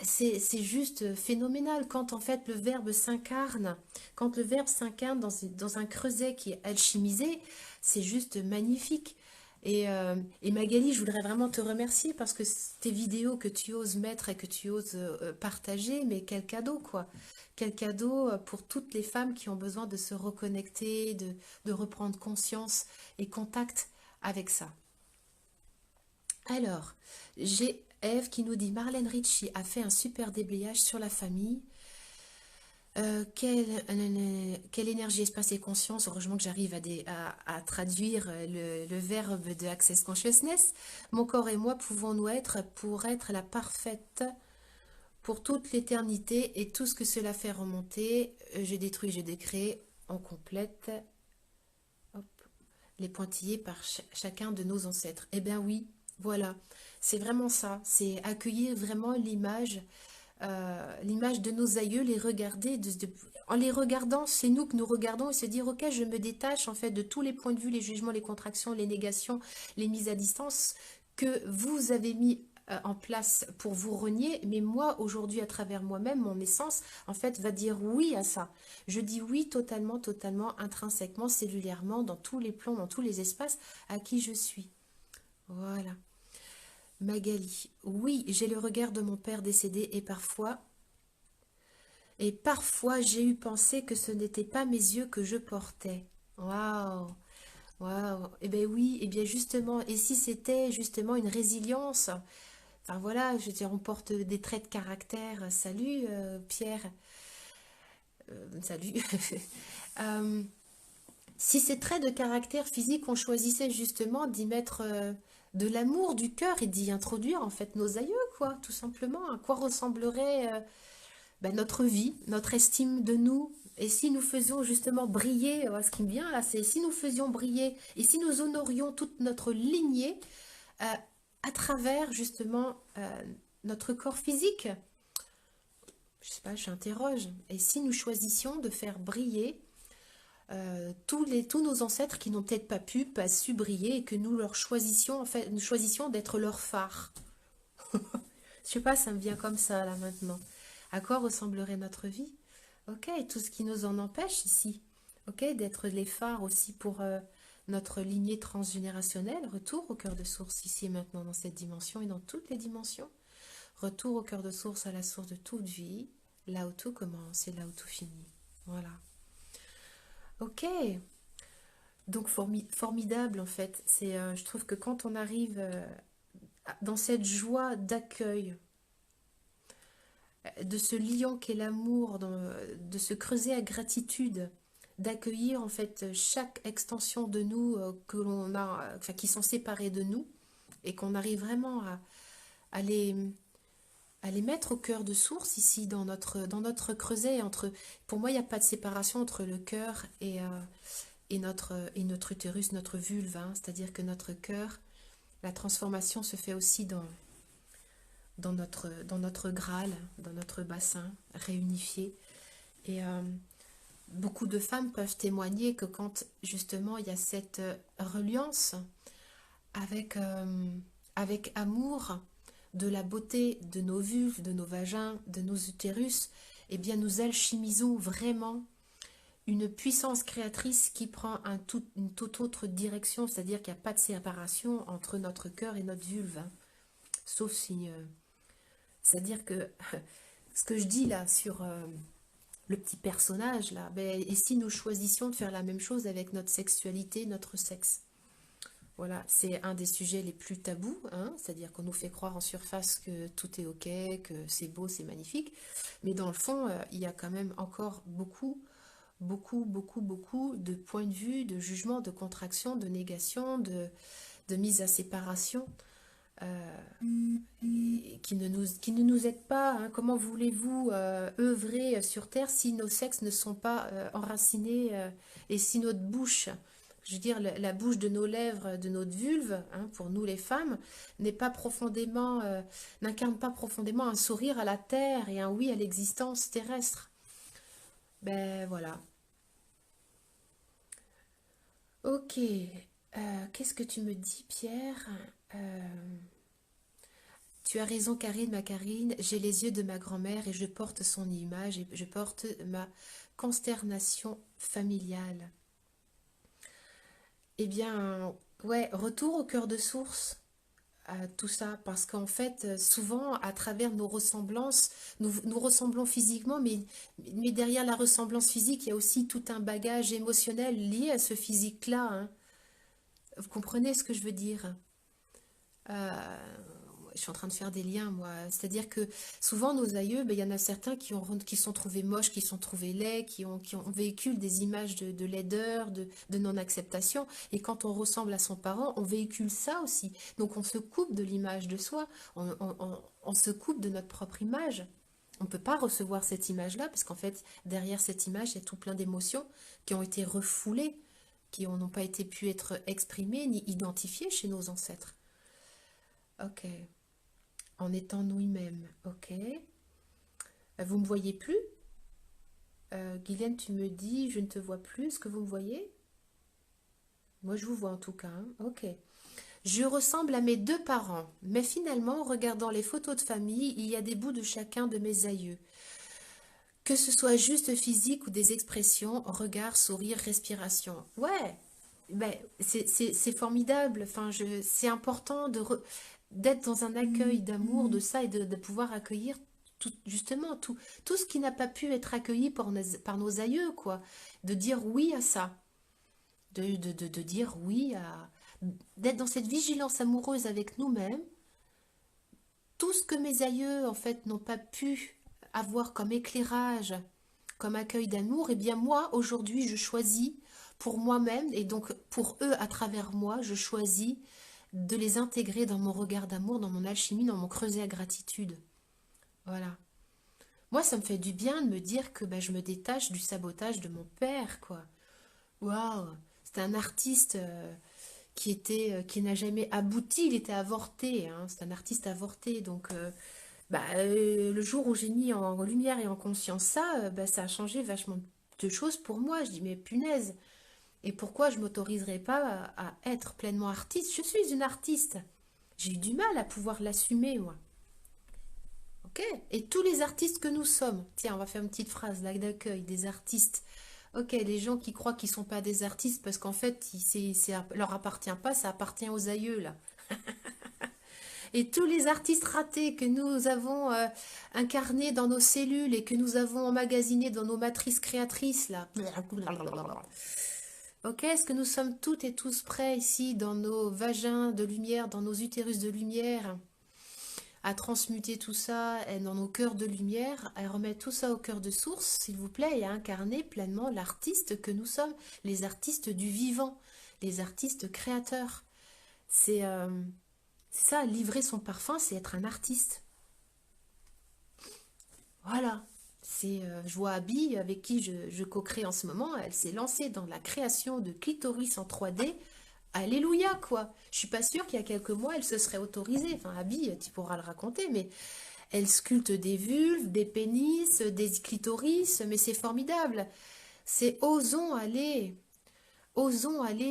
C'est juste phénoménal quand en fait le verbe s'incarne, quand le verbe s'incarne dans un creuset qui est alchimisé, c'est juste magnifique. Et Magali, je voudrais vraiment te remercier parce que tes vidéos que tu oses mettre et que tu oses partager, mais quel cadeau quoi. Quel cadeau pour toutes les femmes qui ont besoin de se reconnecter, de reprendre conscience et contact avec ça. Alors, j'ai Eve qui nous dit Marlène Ritchie a fait un super déblayage sur la famille. Quelle énergie, espace et conscience. Heureusement que j'arrive à traduire le verbe de Access Consciousness. Mon corps et moi pouvons-nous être pour être la parfaite pour toute l'éternité et tout ce que cela fait remonter. Je détruis, je décrée. on complète hop, les pointillés par chacun de nos ancêtres. Eh bien oui, voilà, c'est vraiment ça, c'est accueillir vraiment l'image de nos aïeux, les regarder, en les regardant, c'est nous que nous regardons et se dire, ok, je me détache en fait de tous les points de vue, les jugements, les contractions, les négations, les mises à distance que vous avez mis en place pour vous renier, mais moi aujourd'hui à travers moi-même, mon essence en fait va dire oui à ça. Je dis oui totalement, totalement, intrinsèquement, cellulairement, dans tous les plans, dans tous les espaces à qui je suis. Voilà. Magali, oui, j'ai le regard de mon père décédé et parfois j'ai eu pensé que ce n'était pas mes yeux que je portais. Waouh, waouh. Eh bien oui, eh bien justement, et si c'était justement une résilience, enfin voilà, je veux dire, on porte des traits de caractère. Salut Pierre. Salut. Euh, Si ces traits de caractère physique, on choisissait justement d'y mettre de l'amour du cœur et d'y introduire en fait nos aïeux, quoi, tout simplement. À quoi ressemblerait ben, notre vie, notre estime de nous? Et si nous faisions justement briller, ce qui me vient là, c'est si nous faisions briller et si nous honorions toute notre lignée euh, à travers justement notre corps physique. Je sais pas, j'interroge. Et si nous choisissions de faire briller tous nos ancêtres qui n'ont peut-être pas su briller et que nous leur choisissions, en fait, nous choisissions d'être leur phare. Je sais pas, ça me vient comme ça là maintenant. À quoi ressemblerait notre vie? Ok, tout ce qui nous en empêche ici. Ok, d'être les phares aussi pour notre lignée transgénérationnelle. Retour au cœur de source ici et maintenant dans cette dimension et dans toutes les dimensions. Retour au cœur de source, à la source de toute vie, là où tout commence et là où tout finit. Voilà. Ok, donc formidable en fait. Je trouve que quand on arrive dans cette joie d'accueil, de ce liant qu'est l'amour, de se creuser à gratitude, d'accueillir en fait chaque extension de nous que l'on a, enfin, qui sont séparées de nous, et qu'on arrive vraiment à les mettre au cœur de source ici dans notre creuset. Pour moi, il n'y a pas de séparation entre le cœur et notre utérus, notre vulve, hein. C'est-à-dire que notre cœur, la transformation se fait aussi dans notre Graal, dans notre bassin réunifié. Et beaucoup de femmes peuvent témoigner que quand justement il y a cette reliance avec amour de la beauté de nos vulves, de nos vagins, de nos utérus, eh bien nous alchimisons vraiment une puissance créatrice qui prend une toute autre direction, c'est-à-dire qu'il n'y a pas de séparation entre notre cœur et notre vulve, hein. Sauf si... c'est-à-dire que ce que je dis là sur le petit personnage là, ben, et si nous choisissions de faire la même chose avec notre sexualité, notre sexe? Voilà, c'est un des sujets les plus tabous, hein, c'est-à-dire qu'on nous fait croire en surface que tout est ok, que c'est beau, c'est magnifique, mais dans le fond, il y a quand même encore beaucoup, beaucoup, beaucoup, beaucoup de points de vue, de jugement, de contraction, de négation, de mise à séparation, euh, qui ne nous aident pas, hein. Comment voulez-vous œuvrer sur Terre si nos sexes ne sont pas enracinés et si notre bouche, je veux dire la bouche de nos lèvres, de notre vulve, hein, pour nous les femmes, n'incarne pas profondément un sourire à la Terre et un oui à l'existence terrestre. Ben voilà. Ok. Qu'est-ce que tu me dis, Pierre? Euh, Tu as raison, Karine, ma Karine. J'ai les yeux de ma grand-mère et je porte son image et je porte ma consternation familiale. Eh bien, ouais, retour au cœur de source à tout ça, parce qu'en fait, souvent, à travers nos ressemblances, nous ressemblons physiquement, mais derrière la ressemblance physique, il y a aussi tout un bagage émotionnel lié à ce physique-là, hein. Vous comprenez ce que je veux dire? Euh, je suis en train de faire des liens, moi. C'est-à-dire que souvent, nos aïeux, ben, il y en a certains qui sont trouvés moches, qui sont trouvés laids, qui ont véhicule des images de laideur, de non-acceptation. Et quand on ressemble à son parent, on véhicule ça aussi. Donc, on se coupe de l'image de soi, on se coupe de notre propre image. On ne peut pas recevoir cette image-là, parce qu'en fait, derrière cette image, il y a tout plein d'émotions qui ont été refoulées, qui n'ont pas été pu être exprimées ni identifiées chez nos ancêtres. Ok. En étant nous-mêmes. Ok. Vous me voyez plus? Guylaine, tu me dis, je ne te vois plus. Est-ce que vous me voyez? Moi, je vous vois en tout cas, hein. Ok. Je ressemble à mes deux parents, mais finalement, en regardant les photos de famille, il y a des bouts de chacun de mes aïeux. Que ce soit juste physique ou des expressions, regard, sourire, respiration. Ouais, ben, c'est formidable. Enfin, c'est important d'être dans un accueil d'amour de ça et de pouvoir accueillir justement tout ce qui n'a pas pu être accueilli par nos aïeux, quoi. De dire oui à ça. De dire oui à... D'être dans cette vigilance amoureuse avec nous-mêmes. Tout ce que mes aïeux, en fait, n'ont pas pu avoir comme éclairage, comme accueil d'amour, eh bien moi, aujourd'hui, je choisis pour moi-même, et donc pour eux, à travers moi, je choisis de les intégrer dans mon regard d'amour, dans mon alchimie, dans mon creuset à gratitude. Voilà. Moi, ça me fait du bien de me dire que ben, je me détache du sabotage de mon père, quoi. Waouh! C'était un artiste qui n'a jamais abouti, il était avorté, hein. C'est un artiste avorté, donc le jour où j'ai mis en lumière et en conscience ça, bah, ça a changé vachement de choses pour moi. Je dis, mais punaise, et pourquoi je m'autoriserais pas à être pleinement artiste? Je suis une artiste. J'ai eu du mal à pouvoir l'assumer, moi. Ok? Et tous les artistes que nous sommes, tiens, on va faire une petite phrase là d'accueil des artistes. Ok, les gens qui croient qu'ils sont pas des artistes parce qu'en fait, leur appartient pas, ça appartient aux aïeux, là. Et tous les artistes ratés que nous avons incarnés dans nos cellules et que nous avons emmagasinés dans nos matrices créatrices, là. Ok, est-ce que nous sommes toutes et tous prêts ici, dans nos vagins de lumière, dans nos utérus de lumière, à transmuter tout ça dans nos cœurs de lumière, à remettre tout ça au cœur de source, s'il vous plaît, et à incarner pleinement l'artiste que nous sommes, les artistes du vivant, les artistes créateurs. C'est ça, livrer son parfum, c'est être un artiste. Voilà. Je vois Abby, avec qui je co-crée en ce moment, elle s'est lancée dans la création de clitoris en 3D. Alléluia, quoi. Je suis pas sûre qu'il y a quelques mois, elle se serait autorisée. Enfin, Abby, tu pourras le raconter, mais elle sculpte des vulves, des pénis, des clitoris, mais c'est formidable. C'est osons aller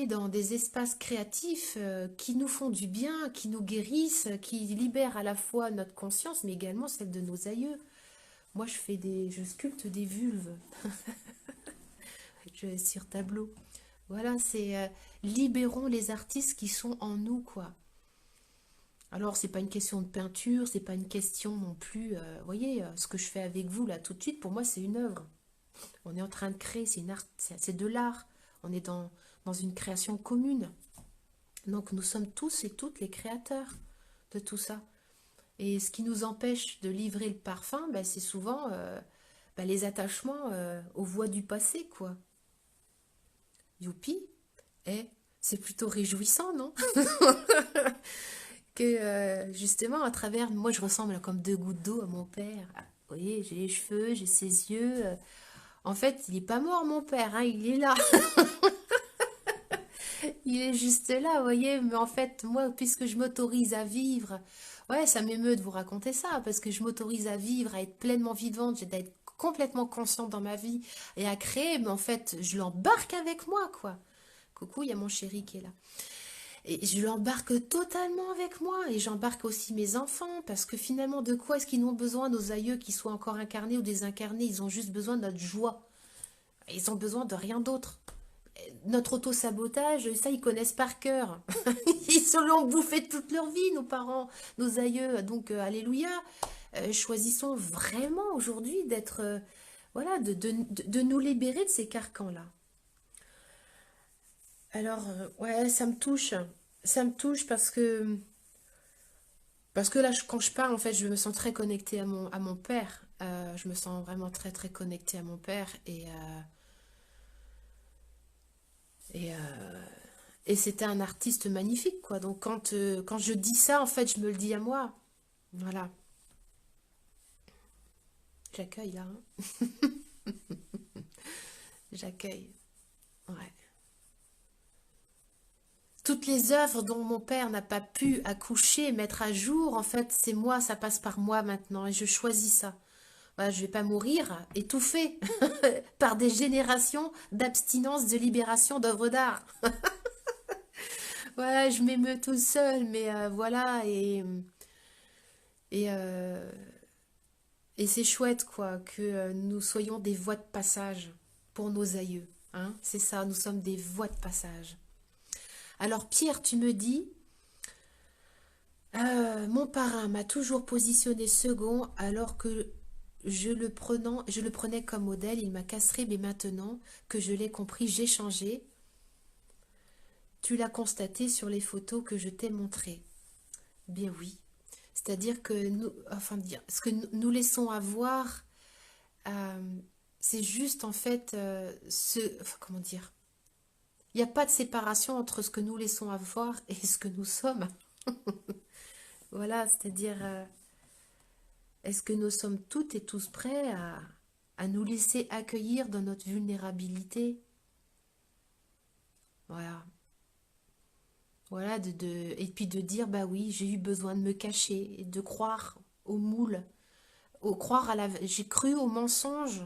dans des espaces créatifs qui nous font du bien, qui nous guérissent, qui libèrent à la fois notre conscience, mais également celle de nos aïeux. Moi, je sculpte des vulves sur tableau. Voilà, c'est libérons les artistes qui sont en nous, quoi. Alors, c'est pas une question de peinture, c'est pas une question non plus. Voyez, ce que je fais avec vous là tout de suite, pour moi, c'est une œuvre. On est en train de créer, c'est de l'art. On est dans une création commune. Donc, nous sommes tous et toutes les créateurs de tout ça. Et ce qui nous empêche de livrer le parfum, ben, c'est souvent les attachements aux voies du passé, quoi. Youpi, eh, c'est plutôt réjouissant, non? Que justement, à travers, moi je ressemble comme deux gouttes d'eau à mon père. Ah, vous voyez, j'ai les cheveux, j'ai ses yeux. En fait, il n'est pas mort, mon père, hein, il est là. Il est juste là, vous voyez. Mais en fait, moi, puisque je m'autorise à vivre, ouais, ça m'émeut de vous raconter ça, parce que je m'autorise à vivre, à être pleinement vivante, d'être complètement consciente dans ma vie et à créer, mais en fait, je l'embarque avec moi, quoi. Coucou, il y a mon chéri qui est là. Et je l'embarque totalement avec moi et j'embarque aussi mes enfants parce que finalement, de quoi est-ce qu'ils ont besoin, nos aïeux, qu'ils soient encore incarnés ou désincarnés? Ils ont juste besoin de notre joie. Ils ont besoin de rien d'autre. Notre auto-sabotage, ça, ils connaissent par cœur. Ils se l'ont bouffé toute leur vie, nos parents, nos aïeux. Donc, alléluia. Choisissons vraiment aujourd'hui d'être, voilà, de nous libérer de ces carcans-là. Alors, ouais, ça me touche. Ça me touche parce que là, quand je parle, en fait, je me sens très connectée à mon père. Je me sens vraiment très, très connectée à mon père. Et et c'était un artiste magnifique, quoi. Donc, quand je dis ça, en fait, je me le dis à moi. Voilà. J'accueille là, hein. J'accueille. Ouais. Toutes les œuvres dont mon père n'a pas pu accoucher, mettre à jour, en fait, c'est moi, ça passe par moi maintenant et je choisis ça. Voilà, je vais pas mourir étouffée par des générations d'abstinence, de libération d'œuvres d'art. Voilà, je m'émeus tout seul, mais voilà, et, euh, et c'est chouette, quoi, que nous soyons des voies de passage pour nos aïeux. Hein, c'est ça, nous sommes des voies de passage. Alors, Pierre, tu me dis, mon parrain m'a toujours positionné second alors que je le prenais comme modèle. Il m'a castré, mais maintenant que je l'ai compris, j'ai changé. Tu l'as constaté sur les photos que je t'ai montrées. Bien oui. C'est-à-dire que nous, enfin, ce que nous laissons avoir, euh, c'est juste en fait enfin, comment dire, il n'y a pas de séparation entre ce que nous laissons avoir et ce que nous sommes. Voilà, c'est-à-dire, est-ce que nous sommes toutes et tous prêts à nous laisser accueillir dans notre vulnérabilité? Voilà. Voilà, et puis de dire, bah oui, j'ai eu besoin de me cacher, et de croire au moule, croire à j'ai cru au mensonge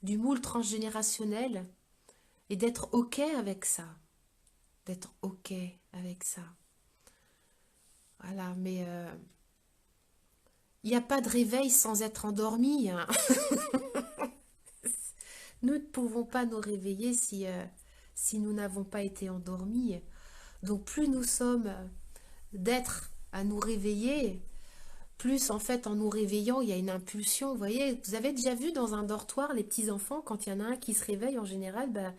du moule transgénérationnel et d'être OK avec ça, d'être OK avec ça. Voilà, mais il n'y a pas de réveil sans être endormi, hein. Nous ne pouvons pas nous réveiller si nous n'avons pas été endormis. Donc plus nous sommes d'être à nous réveiller, plus en fait en nous réveillant, il y a une impulsion. Vous voyez, vous avez déjà vu dans un dortoir les petits enfants, quand il y en a un qui se réveille en général, ben,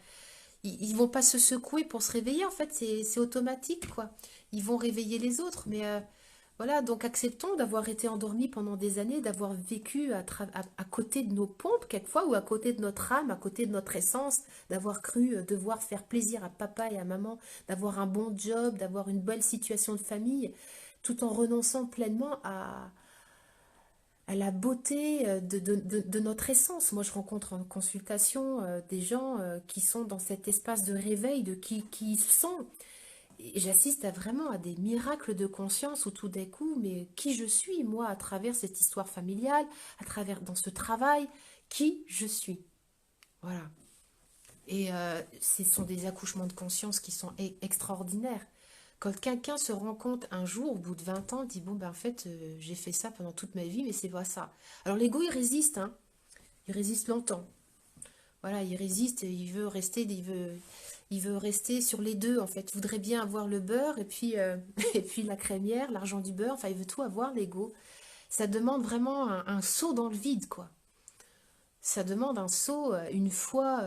ils vont pas se secouer pour se réveiller, en fait, c'est automatique, quoi. Ils vont réveiller les autres, mais voilà, donc acceptons d'avoir été endormis pendant des années, d'avoir vécu à côté de nos pompes, quelquefois, ou à côté de notre âme, à côté de notre essence, d'avoir cru devoir faire plaisir à papa et à maman, d'avoir un bon job, d'avoir une belle situation de famille, tout en renonçant pleinement à la beauté de notre essence. Moi, je rencontre en consultation des gens qui sont dans cet espace de réveil, de qui ils sont. Et j'assiste vraiment à des miracles de conscience où tout d'un coup, mais qui je suis, moi, à travers cette histoire familiale, à travers dans ce travail, qui je suis. Voilà. Et ce sont des accouchements de conscience qui sont extraordinaires. Quand quelqu'un se rend compte un jour, au bout de 20 ans, dit, bon, ben en fait, j'ai fait ça pendant toute ma vie, mais c'est pas ça. Alors l'ego, il résiste, hein. Il résiste longtemps. Voilà, il résiste, il veut rester sur les deux, en fait. Il voudrait bien avoir le beurre et puis, et puis la crémière, l'argent du beurre. Enfin, il veut tout avoir, l'ego. Ça demande vraiment un saut dans le vide, quoi. Ça demande un saut, une fois,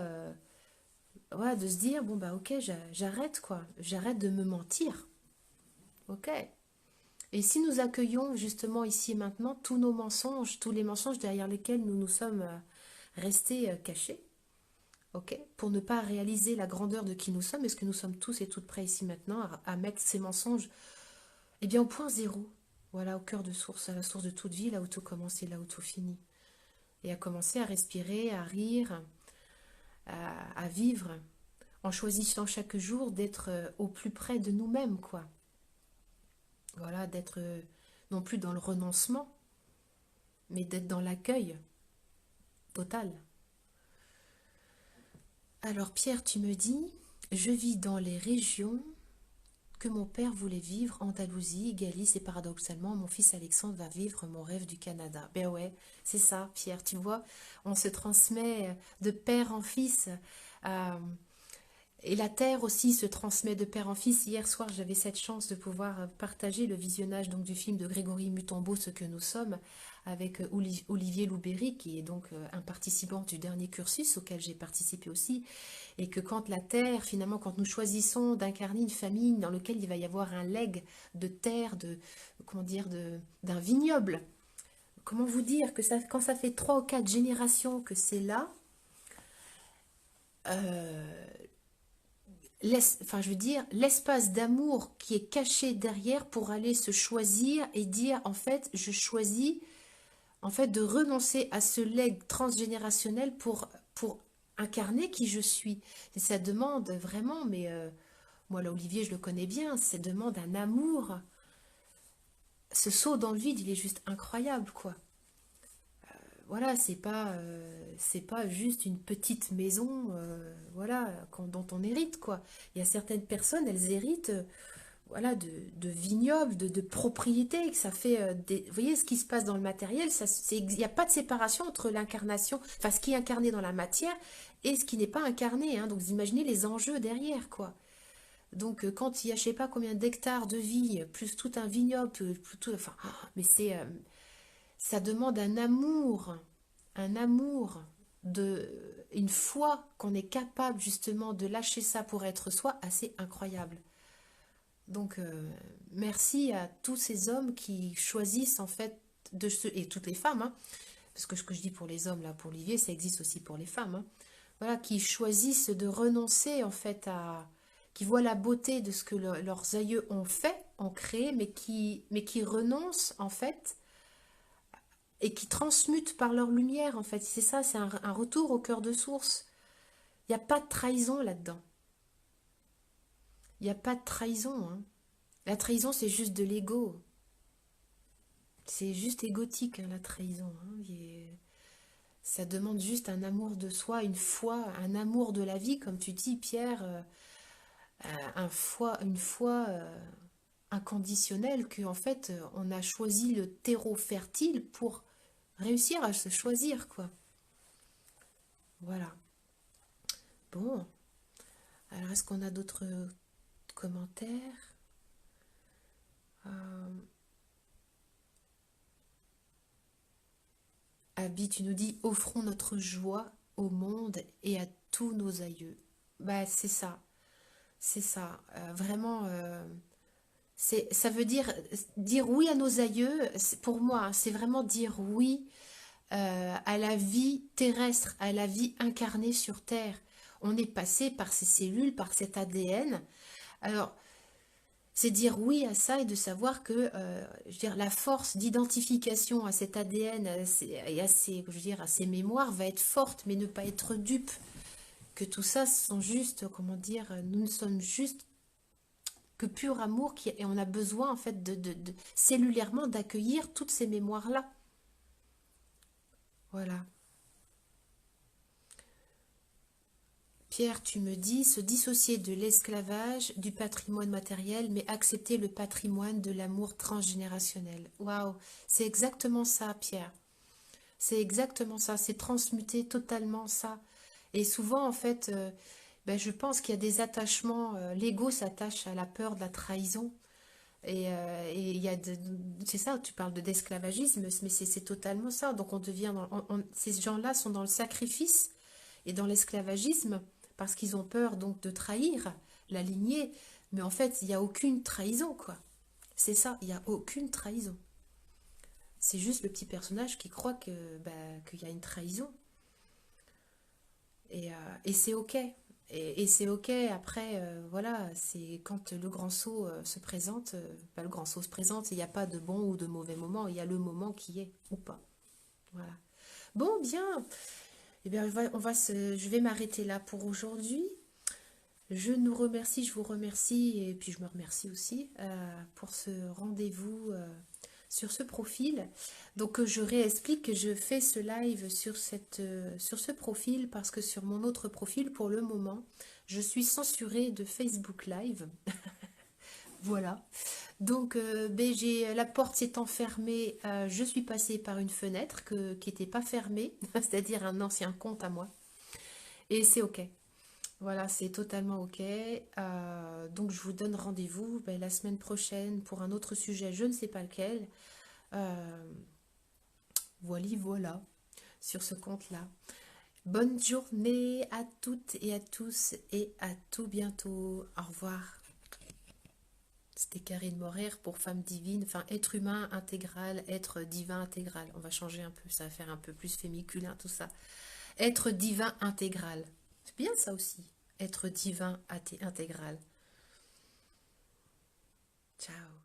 ouais, de se dire, bon, bah ok, j'arrête, quoi. J'arrête de me mentir. Ok. Et si nous accueillons justement ici et maintenant tous nos mensonges, tous les mensonges derrière lesquels nous nous sommes restés cachés, ok, pour ne pas réaliser la grandeur de qui nous sommes, est-ce que nous sommes tous et toutes prêts ici maintenant à mettre ces mensonges, eh bien au point zéro, voilà, au cœur de source, à la source de toute vie, là où tout commence et là où tout finit, et à commencer à respirer, à rire, à vivre, en choisissant chaque jour d'être au plus près de nous-mêmes, quoi. Voilà, d'être non plus dans le renoncement, mais d'être dans l'accueil total. Alors Pierre, tu me dis, je vis dans les régions que mon père voulait vivre, Andalousie, Galice, et paradoxalement, mon fils Alexandre va vivre mon rêve du Canada. Ben ouais, c'est ça, Pierre, tu vois, on se transmet de père en fils. euh, Et la terre aussi se transmet de père en fils. Hier soir, j'avais cette chance de pouvoir partager le visionnage donc, du film de Grégory Mutombo, Ce que nous sommes, avec Olivier Loubéry, qui est donc un participant du dernier cursus auquel j'ai participé aussi. Et que quand la terre, finalement, quand nous choisissons d'incarner une famille dans laquelle il va y avoir un legs de terre, comment dire, d'un vignoble, comment vous dire que ça, quand ça fait 3 ou 4 générations que c'est là, euh, enfin, je veux dire, l'espace d'amour qui est caché derrière pour aller se choisir et dire, en fait, je choisis en fait, de renoncer à ce legs transgénérationnel pour incarner qui je suis. Et ça demande vraiment, mais moi, là, Olivier, je le connais bien, ça demande un amour. Ce saut dans le vide, il est juste incroyable, quoi. Voilà, c'est pas juste une petite maison, voilà, dont on hérite, quoi. Il y a certaines personnes, elles héritent, voilà, de vignobles, de propriétés, que ça fait, vous voyez, ce qui se passe dans le matériel, il n'y a pas de séparation entre l'incarnation, enfin, ce qui est incarné dans la matière et ce qui n'est pas incarné, hein. Donc, vous imaginez les enjeux derrière, quoi. Donc, quand il y a, je sais pas combien d'hectares de vie, plus tout un vignoble, enfin, mais ça demande un amour, de, une foi qu'on est capable justement de lâcher ça pour être soi, assez incroyable. Donc, merci à tous ces hommes qui choisissent en fait et toutes les femmes, hein, parce que ce que je dis pour les hommes là, pour Olivier, ça existe aussi pour les femmes, hein, voilà, qui choisissent de renoncer en fait qui voient la beauté de ce que leurs aïeux ont fait, ont créé, mais qui renoncent en fait et qui transmutent par leur lumière en fait. C'est ça, c'est un retour au cœur de source. Il n'y a pas de trahison là-dedans. Il n'y a pas de trahison, hein. La trahison, c'est juste de l'ego. C'est juste égotique, hein, la trahison, hein. Ça demande juste un amour de soi, une foi, un amour de la vie, comme tu dis, Pierre, une foi inconditionnelle, que en fait, on a choisi le terreau fertile pour réussir à se choisir, quoi. Voilà. Bon, alors est-ce qu'on a d'autres commentaires? euh, Abby, tu nous dis, offrons notre joie au monde et à tous nos aïeux. Bah, c'est ça. Vraiment, ça veut dire oui à nos aïeux. Pour moi, hein, c'est vraiment dire oui à la vie terrestre, à la vie incarnée sur Terre. On est passé par ces cellules, par cet ADN. Alors, c'est dire oui à ça et de savoir que je veux dire, la force d'identification à cet ADN et à ces, je veux dire, à ces mémoires va être forte, mais ne pas être dupe. Que tout ça sont juste, comment dire, nous ne sommes juste que pur amour et on a besoin en fait cellulairement d'accueillir toutes ces mémoires-là. Voilà. Pierre, tu me dis, se dissocier de l'esclavage, du patrimoine matériel, mais accepter le patrimoine de l'amour transgénérationnel. Waouh, c'est exactement ça, Pierre. C'est exactement ça, c'est transmuter totalement ça. Et souvent, en fait, ben, je pense qu'il y a des attachements, l'ego s'attache à la peur de la trahison. Et il y a c'est ça, tu parles d'esclavagisme, mais c'est totalement ça. Donc on devient, ces gens-là sont dans le sacrifice et dans l'esclavagisme parce qu'ils ont peur donc de trahir la lignée. Mais en fait, il n'y a aucune trahison, quoi. C'est ça, il n'y a aucune trahison. C'est juste le petit personnage qui croit que bah, qu'il y a une trahison. Et c'est ok. Et c'est ok, après, voilà, c'est quand le grand saut se présente, bah, le grand saut se présente, il n'y a pas de bon ou de mauvais moment, il y a le moment qui est ou pas. Voilà. Bon, bien, eh bien, je vais m'arrêter là pour aujourd'hui. Je nous remercie, je vous remercie, et puis je me remercie aussi pour ce rendez-vous sur ce profil. Donc je réexplique que je fais ce live sur ce profil parce que sur mon autre profil, pour le moment, je suis censurée de Facebook Live. Voilà. Donc la porte s'étant fermée, je suis passée par une fenêtre qui n'était pas fermée, c'est-à-dire un ancien compte à moi. Et c'est ok. Voilà, c'est totalement ok. Donc je vous donne rendez-vous ben, la semaine prochaine pour un autre sujet, je ne sais pas lequel. Euh, voilà, sur ce compte-là. Bonne journée à toutes et à tous et à tout bientôt. Au revoir. C'était Karine Morer pour Femme Divine, enfin être humain intégral, être divin intégral. On va changer un peu, ça va faire un peu plus fémiculin tout ça. Être divin intégral. C'est bien ça aussi. Être divin intégral. Ciao.